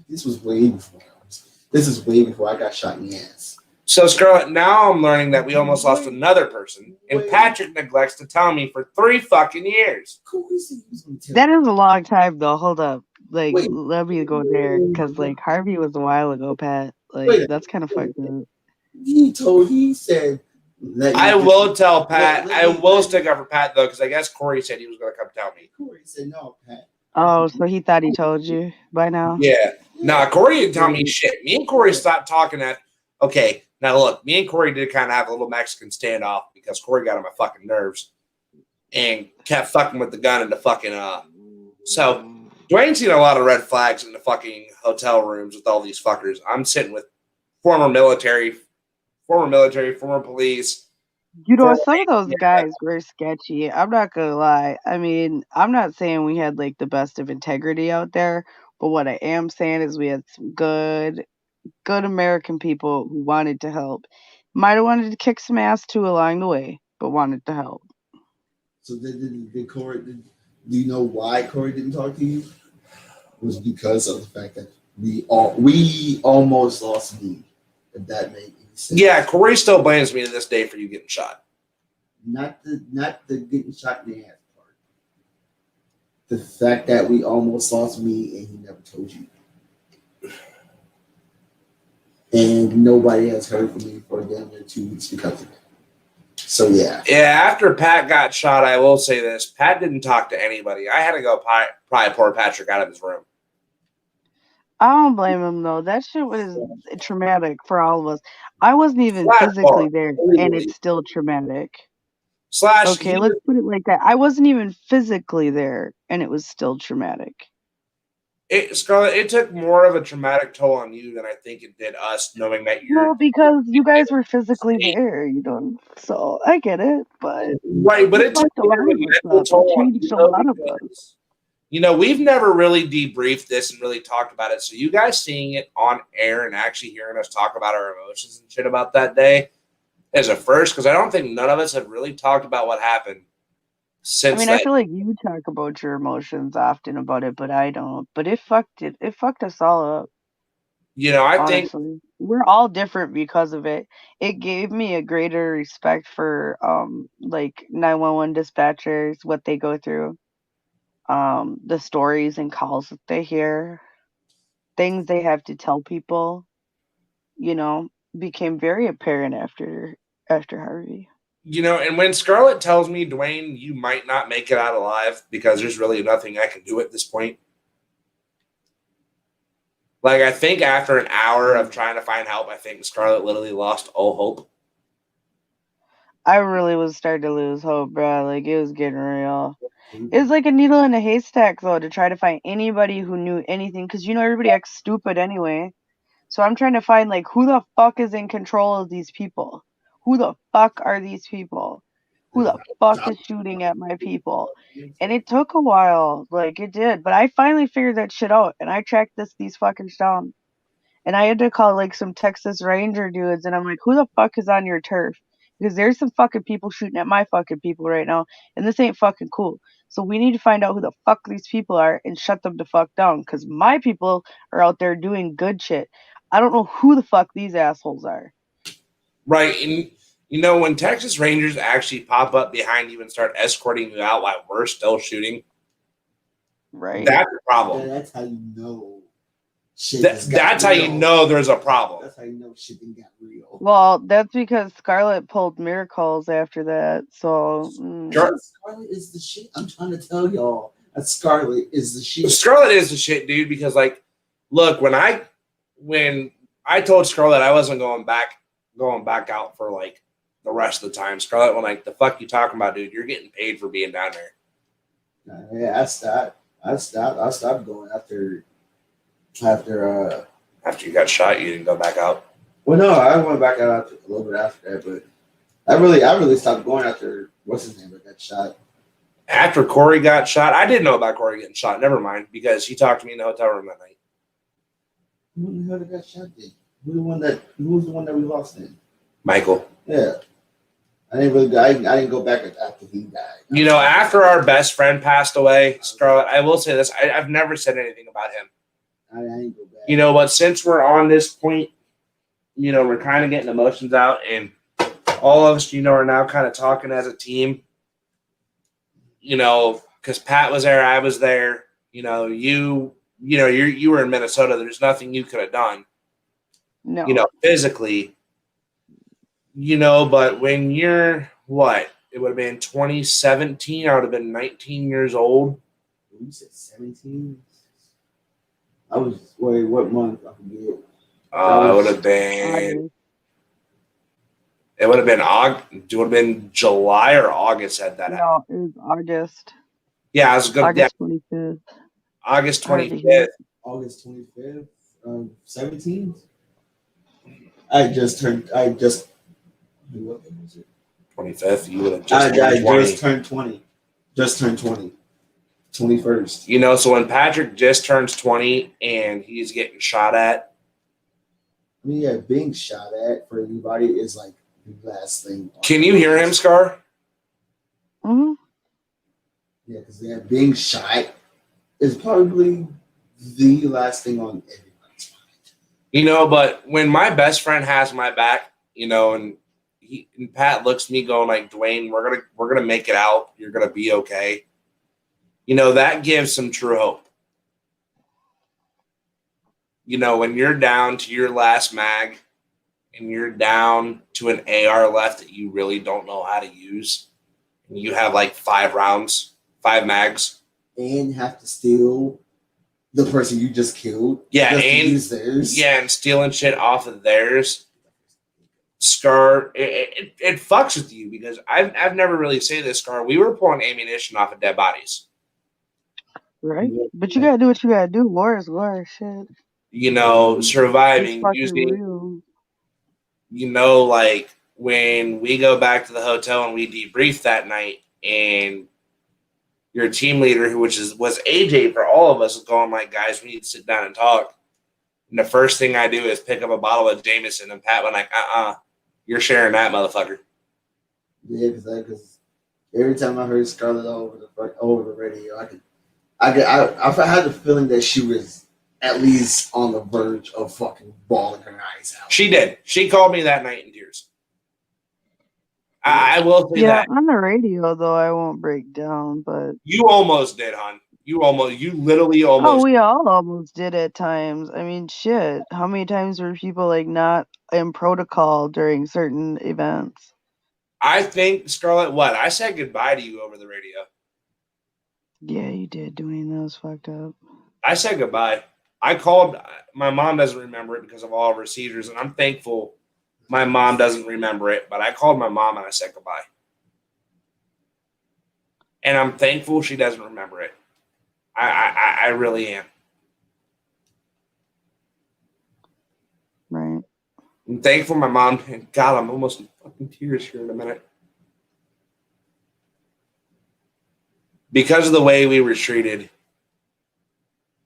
this was way before. This is way before I got shot in the ass. So, Scarlett, now I'm learning that we almost lost another person, and Patrick neglects to tell me for 3 fucking years. That is a long time, though. Hold up. Like, let me go there, because, like, Harvey was a while ago, Pat. Like, that's kind of fucked up. He said, I will tell Pat. I will stick up for Pat though, because I guess Corey said he was going to come tell me. Corey said no, Pat. Oh, so he thought he told you by now. Yeah. Nah, Corey didn't tell me shit. Me and Corey stopped talking at. Okay, now look, me and Corey did kind of have a little Mexican standoff because Corey got on my fucking nerves and kept fucking with the gun in the fucking So Dwayne's seen a lot of red flags in the fucking hotel rooms with all these fuckers. I'm sitting with former military, former police. You know, some of those guys were sketchy. I'm not gonna lie. I mean, I'm not saying we had like the best of integrity out there, but what I am saying is we had some good American people who wanted to help. Might have wanted to kick some ass too along the way, but wanted to help. So did Corey? Do you know why Corey didn't talk to you? It was because of the fact that we almost lost me. If that made any sense. Yeah, Corey still blames me to this day for you getting shot. Not the getting shot in the ass part. The fact that we almost lost me and he never told you. And nobody has heard from me for damn near 2 weeks because of it. So yeah. Yeah, after Pat got shot, I will say this. Pat didn't talk to anybody. I had to go pry poor Patrick out of his room. I don't blame him though. That shit was traumatic for all of us. I wasn't even physically there, and it's still traumatic. Okay, let's put it like that. I wasn't even physically there, and it was still traumatic. Scarlett, it took more of a traumatic toll on you than I think it did us, knowing that you're. Well, because you guys were physically there, you know. So I get it, but right, but it took a lot of us. It changed a lot of us. You know, we've never really debriefed this and really talked about it. So you guys seeing it on air and actually hearing us talk about our emotions and shit about that day is a first, because I don't think none of us have really talked about what happened since. I mean, I feel like you talk about your emotions often about it, but I don't. But it fucked us all up. You know, I honestly think we're all different because of it. It gave me a greater respect for like 911 dispatchers, what they go through. The stories and calls that they hear, things they have to tell people, you know, became very apparent after Harvey. You know, and when Scarlett tells me, Dwayne, you might not make it out alive because there's really nothing I can do at this point. Like, I think after an hour of trying to find help, I think Scarlett literally lost all hope. I really was starting to lose hope, bro. Like, it was getting real. It was like a needle in a haystack, though, to try to find anybody who knew anything. Because, you know, everybody acts stupid anyway. So I'm trying to find, like, who the fuck is in control of these people? Who the fuck are these people? Who the fuck is shooting at my people? And it took a while. Like, it did. But I finally figured that shit out. And I tracked these fuckers down. And I had to call, like, some Texas Ranger dudes. And I'm like, who the fuck is on your turf? Because there's some fucking people shooting at my fucking people right now. And this ain't fucking cool. So we need to find out who the fuck these people are and shut them the fuck down. Because my people are out there doing good shit. I don't know who the fuck these assholes are. Right. And, you know, when Texas Rangers actually pop up behind you and start escorting you out while we're still shooting, right? That's a problem. Yeah, that's how you know. That's how you know there's a problem. That's how you know shit got real. Well, that's because Scarlett pulled miracles after that. So Scarlett is the shit. I'm trying to tell y'all that Scarlett is the shit. Scarlett is the shit, dude. Because, like, look, when I told Scarlett I wasn't going back out for like the rest of the time, Scarlett was like, "The fuck you talking about, dude? You're getting paid for being down there." Yeah, I stopped going after you got shot. You didn't go back out. Well, no, I went back out a little bit after that, but I really stopped going after what's his name that got shot. After Corey got shot, I didn't know about Corey getting shot. Never mind, because he talked to me in the hotel room that night. Who the hell got shot then? Who was the one that we lost then? Michael. Yeah. I didn't go back after he died. You know, after our best friend passed away, Scarlett, I will say this. I've never said anything about him. I didn't go back. You know, but since we're on this point, you know, we're kind of getting emotions out, and all of us, you know, are now kind of talking as a team. You know, because Pat was there, I was there. You know, you were in Minnesota. There's nothing you could have done. No. You know, physically. But when you're what? It would have been 2017. I would have been 19 years old. You said 17? I was, wait, what month? I forget. It would have been. It would have been August. It would have been July or August at that. No, it was August. Yeah, I was good. August 25th. August 25th. August 25th, 17. I just. What was it? 25th. You would have just. Turned 20. Just turned 20. 21st. So when Patrick just turns 20 and he's getting shot at. I mean, yeah, being shot at for anybody is like the last thing. Can you hear him, Scar? Mm-hmm. Yeah, because being shot is probably the last thing on everybody's mind. But when my best friend has my back, and Pat looks at me going like, Dwayne, we're gonna make it out. You're gonna be okay. That gives some true hope. When you're down to your last mag and you're down to an AR left that you really don't know how to use, and you have like 5 mags. And have to steal the person you just killed. Yeah, just and use theirs. Yeah, and stealing shit off of theirs. Scar, it fucks with you because I've never really said this, Scar. We were pulling ammunition off of dead bodies. Right? But you gotta do what you gotta do. War is war, shit. Surviving, using, real. Like when we go back to the hotel and we debrief that night, and your team leader, was AJ for all of us, is going like, guys, we need to sit down and talk. And the first thing I do is pick up a bottle of Jameson, and Pat went like, you're sharing that, motherfucker. Yeah, because every time I heard Scarlett over the radio, I had the feeling that she was at least on the verge of fucking bawling her eyes out. She did. She called me that night in tears. I will say that. Yeah, on the radio though, I won't break down, but you almost did, hon. You literally almost. Oh, we all almost did at times. I mean, shit. How many times were people like not in protocol during certain events? I think, Scarlett, what? I said goodbye to you over the radio. Yeah, you did. Dwayne, that was fucked up. I said goodbye. I called. My mom doesn't remember it because of all of her seizures, and I'm thankful my mom doesn't remember it, but I called my mom and I said goodbye. And I'm thankful she doesn't remember it. I really am. Right. I'm thankful my mom, and God, I'm almost in fucking tears here in a minute. Because of the way we were treated,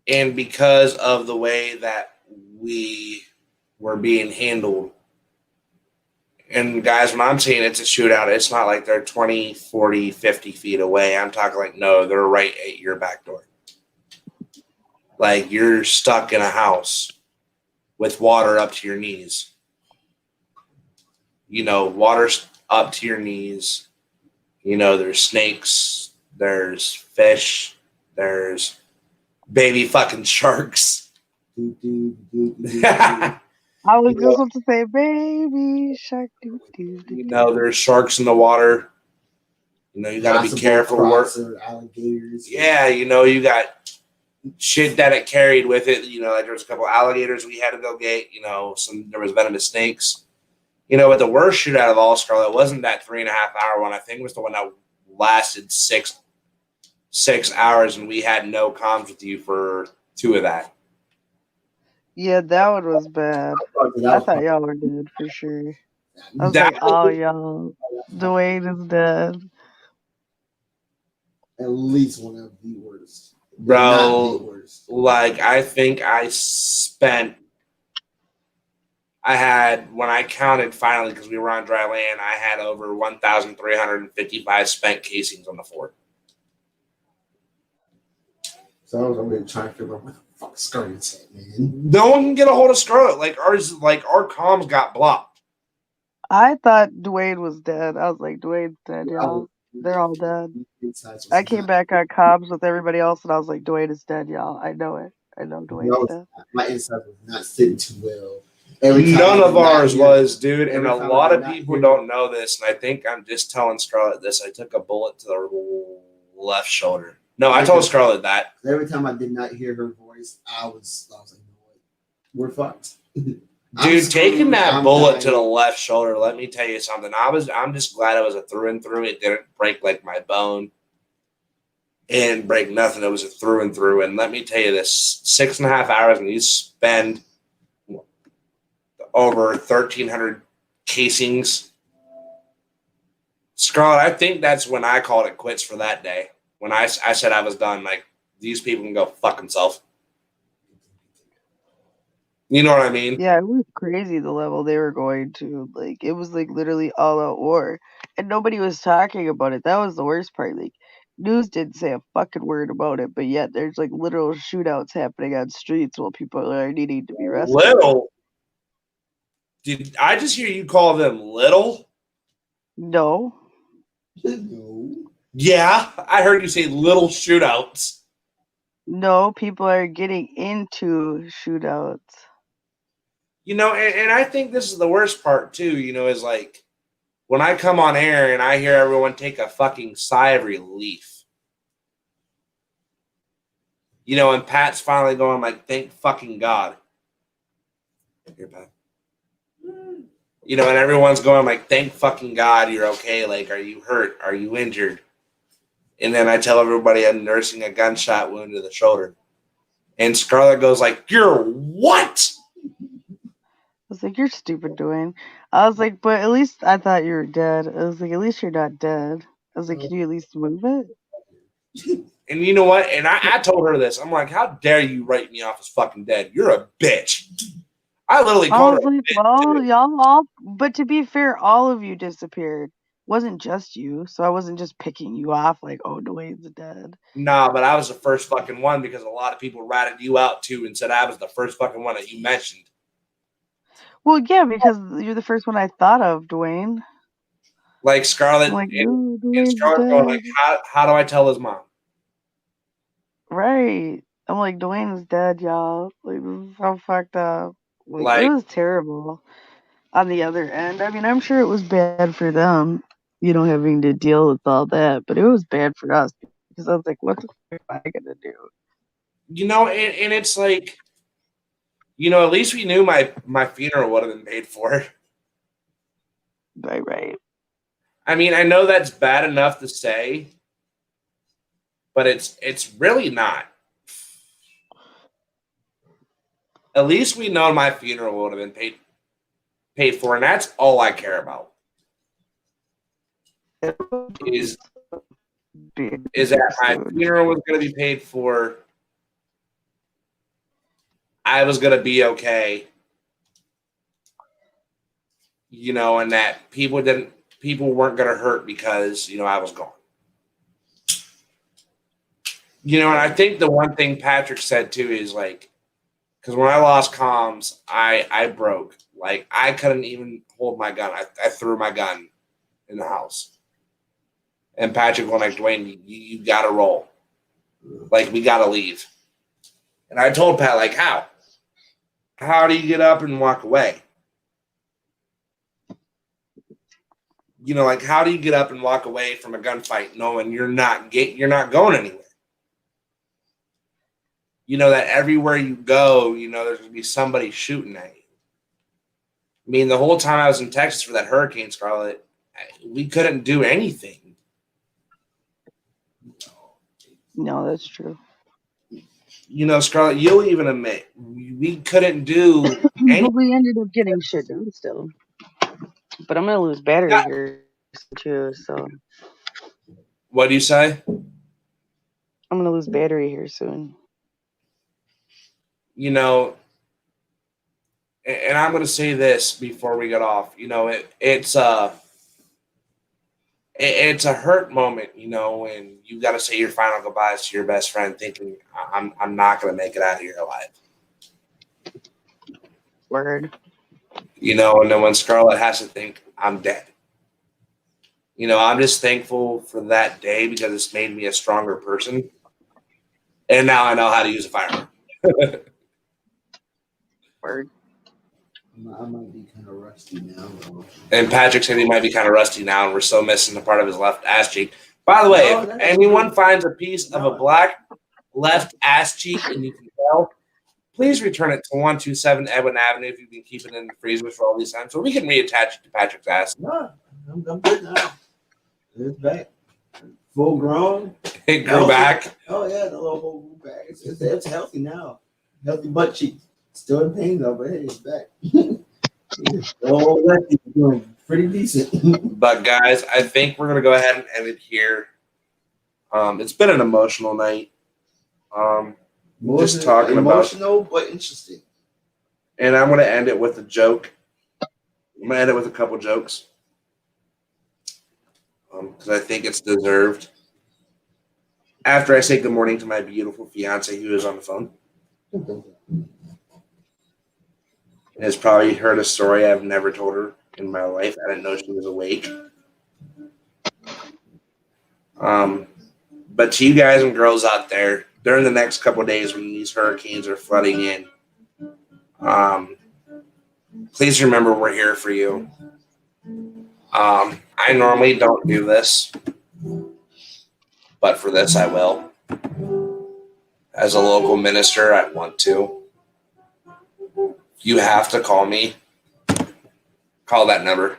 and because of the way that we were being handled. And guys, when I'm saying it's a shootout, it's not like they're 20, 40, 50 feet away. I'm talking like, no, they're right at your back door. Like you're stuck in a house with water up to your knees. Water's up to your knees. There's snakes, there's fish, there's baby fucking sharks. I was just about to say, baby shark. There's sharks in the water. You got to be careful. Alligators. Yeah, you got shit that it carried with it. Like there was a couple alligators we had to go get. There was venomous snakes. But the worst shootout of all, Scarlett, wasn't that 3.5 hour one. I think it was the one that lasted six hours, and we had no comms with you for 2 of that. Yeah, that one was bad. I thought y'all were dead for sure. I was like, oh, y'all, Dwayne is dead. At least one of the worst. Bro, like I think when I counted finally, because we were on dry land, I had over 1,355 spent casings on the fort. So I was over there trying to figure out what the fuck Scarlett's at, man. No one can get a hold of Scarlett. Like our comms got blocked. I thought Dwayne was dead. I was like, Dwayne's dead, y'all. They're all dead. I came back on comms with everybody else, and I was like, Dwayne is dead, y'all. I know it. I know Dwayne's dead. My insides was not sitting too well. None of ours was, dude. And a lot of people don't hear know this. And I think I'm just telling Scarlett this. I took a bullet to the left shoulder. No, I told Scarlett that. Every time I did not hear her voice, I was like, you know what? We're fucked. Dude, taking that bullet to the left shoulder, let me tell you something. I'm just glad it was a through and through. It didn't break like my bone. It didn't break nothing. It was a through and through. And let me tell you this, 6.5 hours and you spend over 1,300 casings. Scarlett, I think that's when I called it quits for that day. When I said I was done, like, these people can go fuck themselves. You know what I mean? Yeah, it was crazy the level they were going to. Like, it was like literally all out war. And nobody was talking about it. That was the worst part. Like, news didn't say a fucking word about it, but yet there's like literal shootouts happening on streets while people are needing to be rescued. Little? Did I just hear you call them little? No. Yeah, I heard you say little shootouts. No, people are getting into shootouts. You know, and I think this is the worst part too, you know, is like when I come on air and I hear everyone take a fucking sigh of relief. You know, and Pat's finally going like, thank fucking God. Here, Pat. You know, and everyone's going like, thank fucking God you're okay. Like, are you hurt? Are you injured? And then I tell everybody I'm nursing a gunshot wound to the shoulder. And Scarlett goes like, you're what? I was like, you're stupid, Dwayne. I was like, but at least I thought you were dead. I was like, at least you're not dead. I was like, can you at least move it? And you know what? And I told her this. I'm like, how dare you write me off as fucking dead? You're a bitch. I literally called her a bitch. Well, y'all all, but to be fair, all of you disappeared. It wasn't just you, so I wasn't just picking you off like, oh, Dwayne's dead. Nah, but I was the first fucking one because a lot of people ratted you out too and said I was the first fucking one that you mentioned. Well, yeah, because you're the first one I thought of, Dwayne. Like Scarlett, I'm like, and Scarlett going like, how do I tell his mom? Right. I'm like, Dwayne's dead, y'all. Like, this is so fucked up. Like, it was terrible on the other end. I mean, I'm sure it was bad for them, you know, having to deal with all that, but it was bad for us because I was like, what the fuck am I going to do? You know, and it's like, you know, at least we knew my funeral would have been paid for. Right. I mean, I know that's bad enough to say, but it's really not. At least we know my funeral would have been paid for, and that's all I care about. Is that my funeral was going to be paid for? I was going to be okay, you know, and that people weren't going to hurt because, you know, I was gone. You know, and I think the one thing Patrick said too is like, because when I lost comms, I broke. Like, I couldn't even hold my gun. I threw my gun in the house. And Patrick went like, Dwayne, you got to roll. Like, we got to leave. And I told Pat, like, how? How do you get up and walk away? You know, like, how do you get up and walk away from a gunfight knowing you're not going anywhere? You know that everywhere you go, you know, there's going to be somebody shooting at you. I mean, the whole time I was in Texas for that hurricane, Scarlett, we couldn't do anything. No, that's true. You know, Scarlett, you'll even admit we couldn't do anything. We ended up getting shit done still. But I'm going to lose battery here too, so. What do you say? I'm going to lose battery here soon. You know, and I'm going to say this before we get off. You know, it's a hurt moment, you know, when you got to say your final goodbyes to your best friend thinking, I'm not going to make it out of here alive. Word. You know, and then when Scarlett has to think, I'm dead. You know, I'm just thankful for that day because it's made me a stronger person. And now I know how to use a firearm. Word. I might be kind of rusty now. And Patrick said he might be kind of rusty now, and we're still missing a part of his left ass cheek. By the way, if anyone finds a piece of a black left ass cheek and you can tell, please return it to 127 Edwin Avenue if you've been keeping it in the freezer for all these times, so we can reattach it to Patrick's ass. No, I'm good now. It's back. Full grown. It grew back. Oh, yeah, the little whole grew back. It's healthy now. Healthy butt cheek. Still in pain, though, but hey, it's back. Oh, that's doing pretty decent. But, guys, I think we're going to go ahead and end it here. It's been an emotional night. Just talking emotional, but interesting. And I'm going to end it with a joke. I'm going to end it with a couple jokes. Because I think it's deserved. After I say good morning to my beautiful fiance who is on the phone. And has probably heard a story I've never told her in my life. I didn't know she was awake. But to you guys and girls out there, during the next couple of days when these hurricanes are flooding in, please remember we're here for you. I normally don't do this, but for this I will. As a local minister, I want to. You have to call me. Call that number.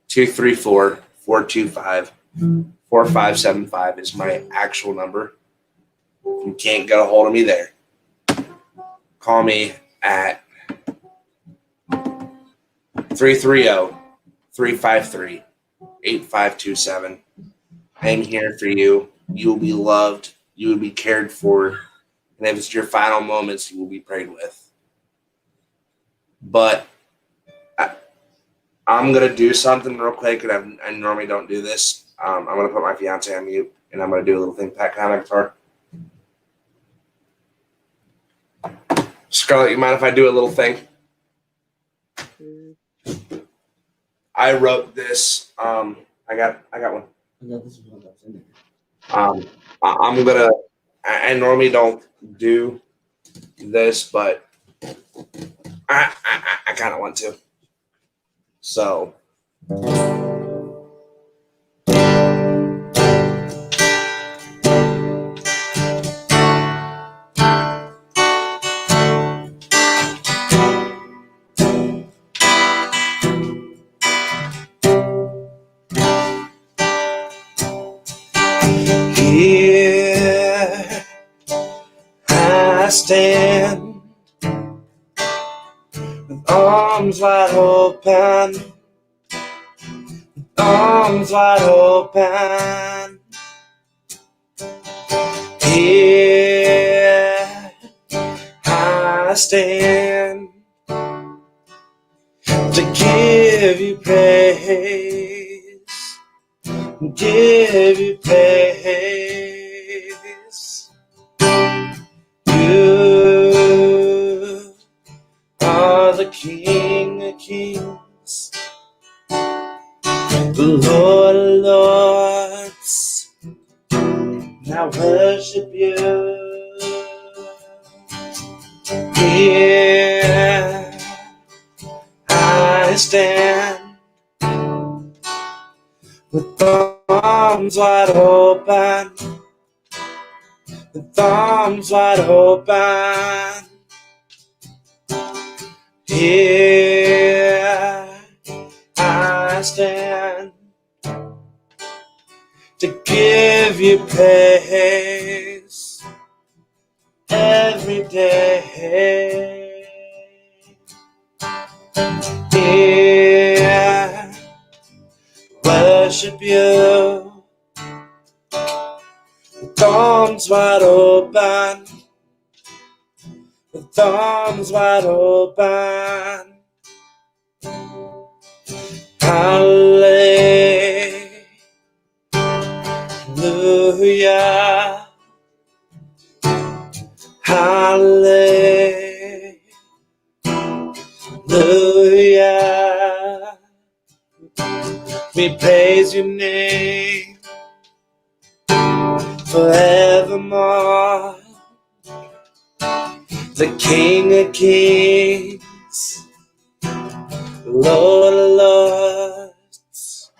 234-425-4575 is my actual number. If you can't get a hold of me there, call me at 330-353-8527. I'm here for you. You will be loved. You will be cared for. And if it's your final moments, you will be prayed with. But I'm going to do something real quick, and I normally don't do this. I'm going to put my fiance on mute, and I'm going to do a little thing. Pat, can I have my guitar? Scarlett, you mind if I do a little thing? I wrote this. I got one. I'm gonna. I normally don't do this, but I kind of want to. So. Here I stand with arms wide open, arms wide open. Here I stand to give you praise, give you praise. You are the King of Kings, the Lord of Lords. And I worship you. Here I stand with arms wide open, with arms wide open. Here I stand to give you praise every day. Here worship you with arms wide open, with arms wide open. Hallelujah, hallelujah. We praise your name forevermore. The King of Kings, Lord of Lords,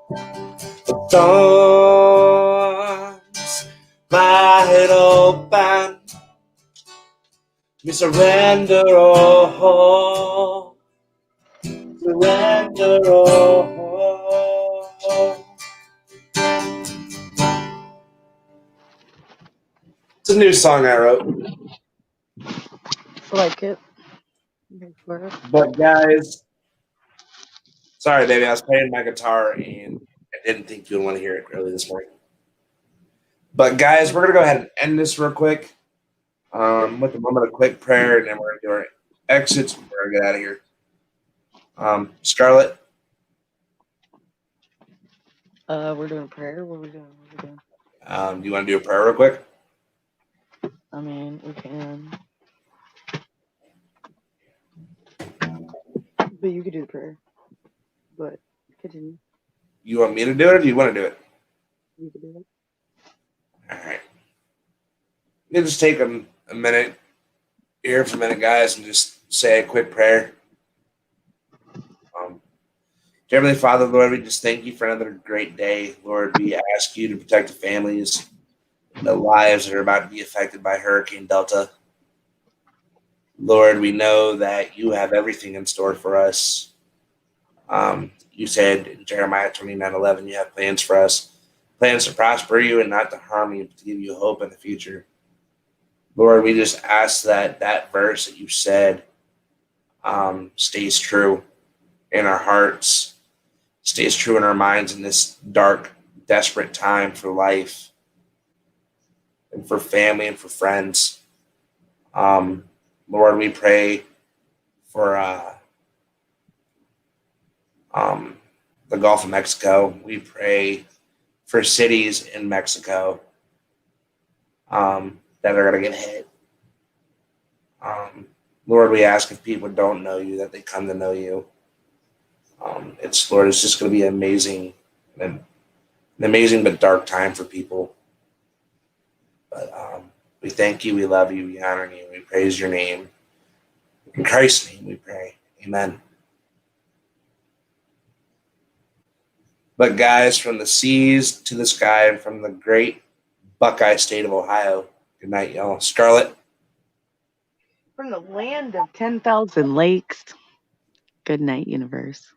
with arms wide open, we surrender all, surrender all. It's a new song I wrote. I like it. Go for it. But guys, sorry, baby, I was playing my guitar and I didn't think you'd want to hear it early this morning. But guys, we're gonna go ahead and end this real quick with a moment of quick prayer, and then we're gonna do our exits. And we're gonna get out of here. Scarlett, We're doing prayer. What are we doing? do you want to do a prayer real quick? I mean, we can. But you could do the prayer. But continue. You want me to do it, or do you want to do it? You could do it. All right. You just take a minute here for a minute, guys, and just say a quick prayer. Dear Heavenly Father, Lord, we just thank you for another great day. Lord, we ask you to protect the families and the lives that are about to be affected by Hurricane Delta. Lord, we know that you have everything in store for us. You said in Jeremiah 29:11, you have plans for us, plans to prosper you and not to harm you, but to give you hope in the future. Lord, we just ask that that verse that you said stays true in our hearts, stays true in our minds in this dark, desperate time for life and for family and for friends. Lord, we pray for the Gulf of Mexico. We pray for cities in Mexico that are going to get hit. Lord, we ask if people don't know you, that they come to know you. It's just going to be an amazing but dark time for people. But we thank you, we love you, we honor you, we praise your name. In Christ's name we pray. Amen. But guys, from the seas to the sky, and from the great Buckeye state of Ohio, good night, y'all. Scarlett. From the land of 10,000 lakes. Good night, universe.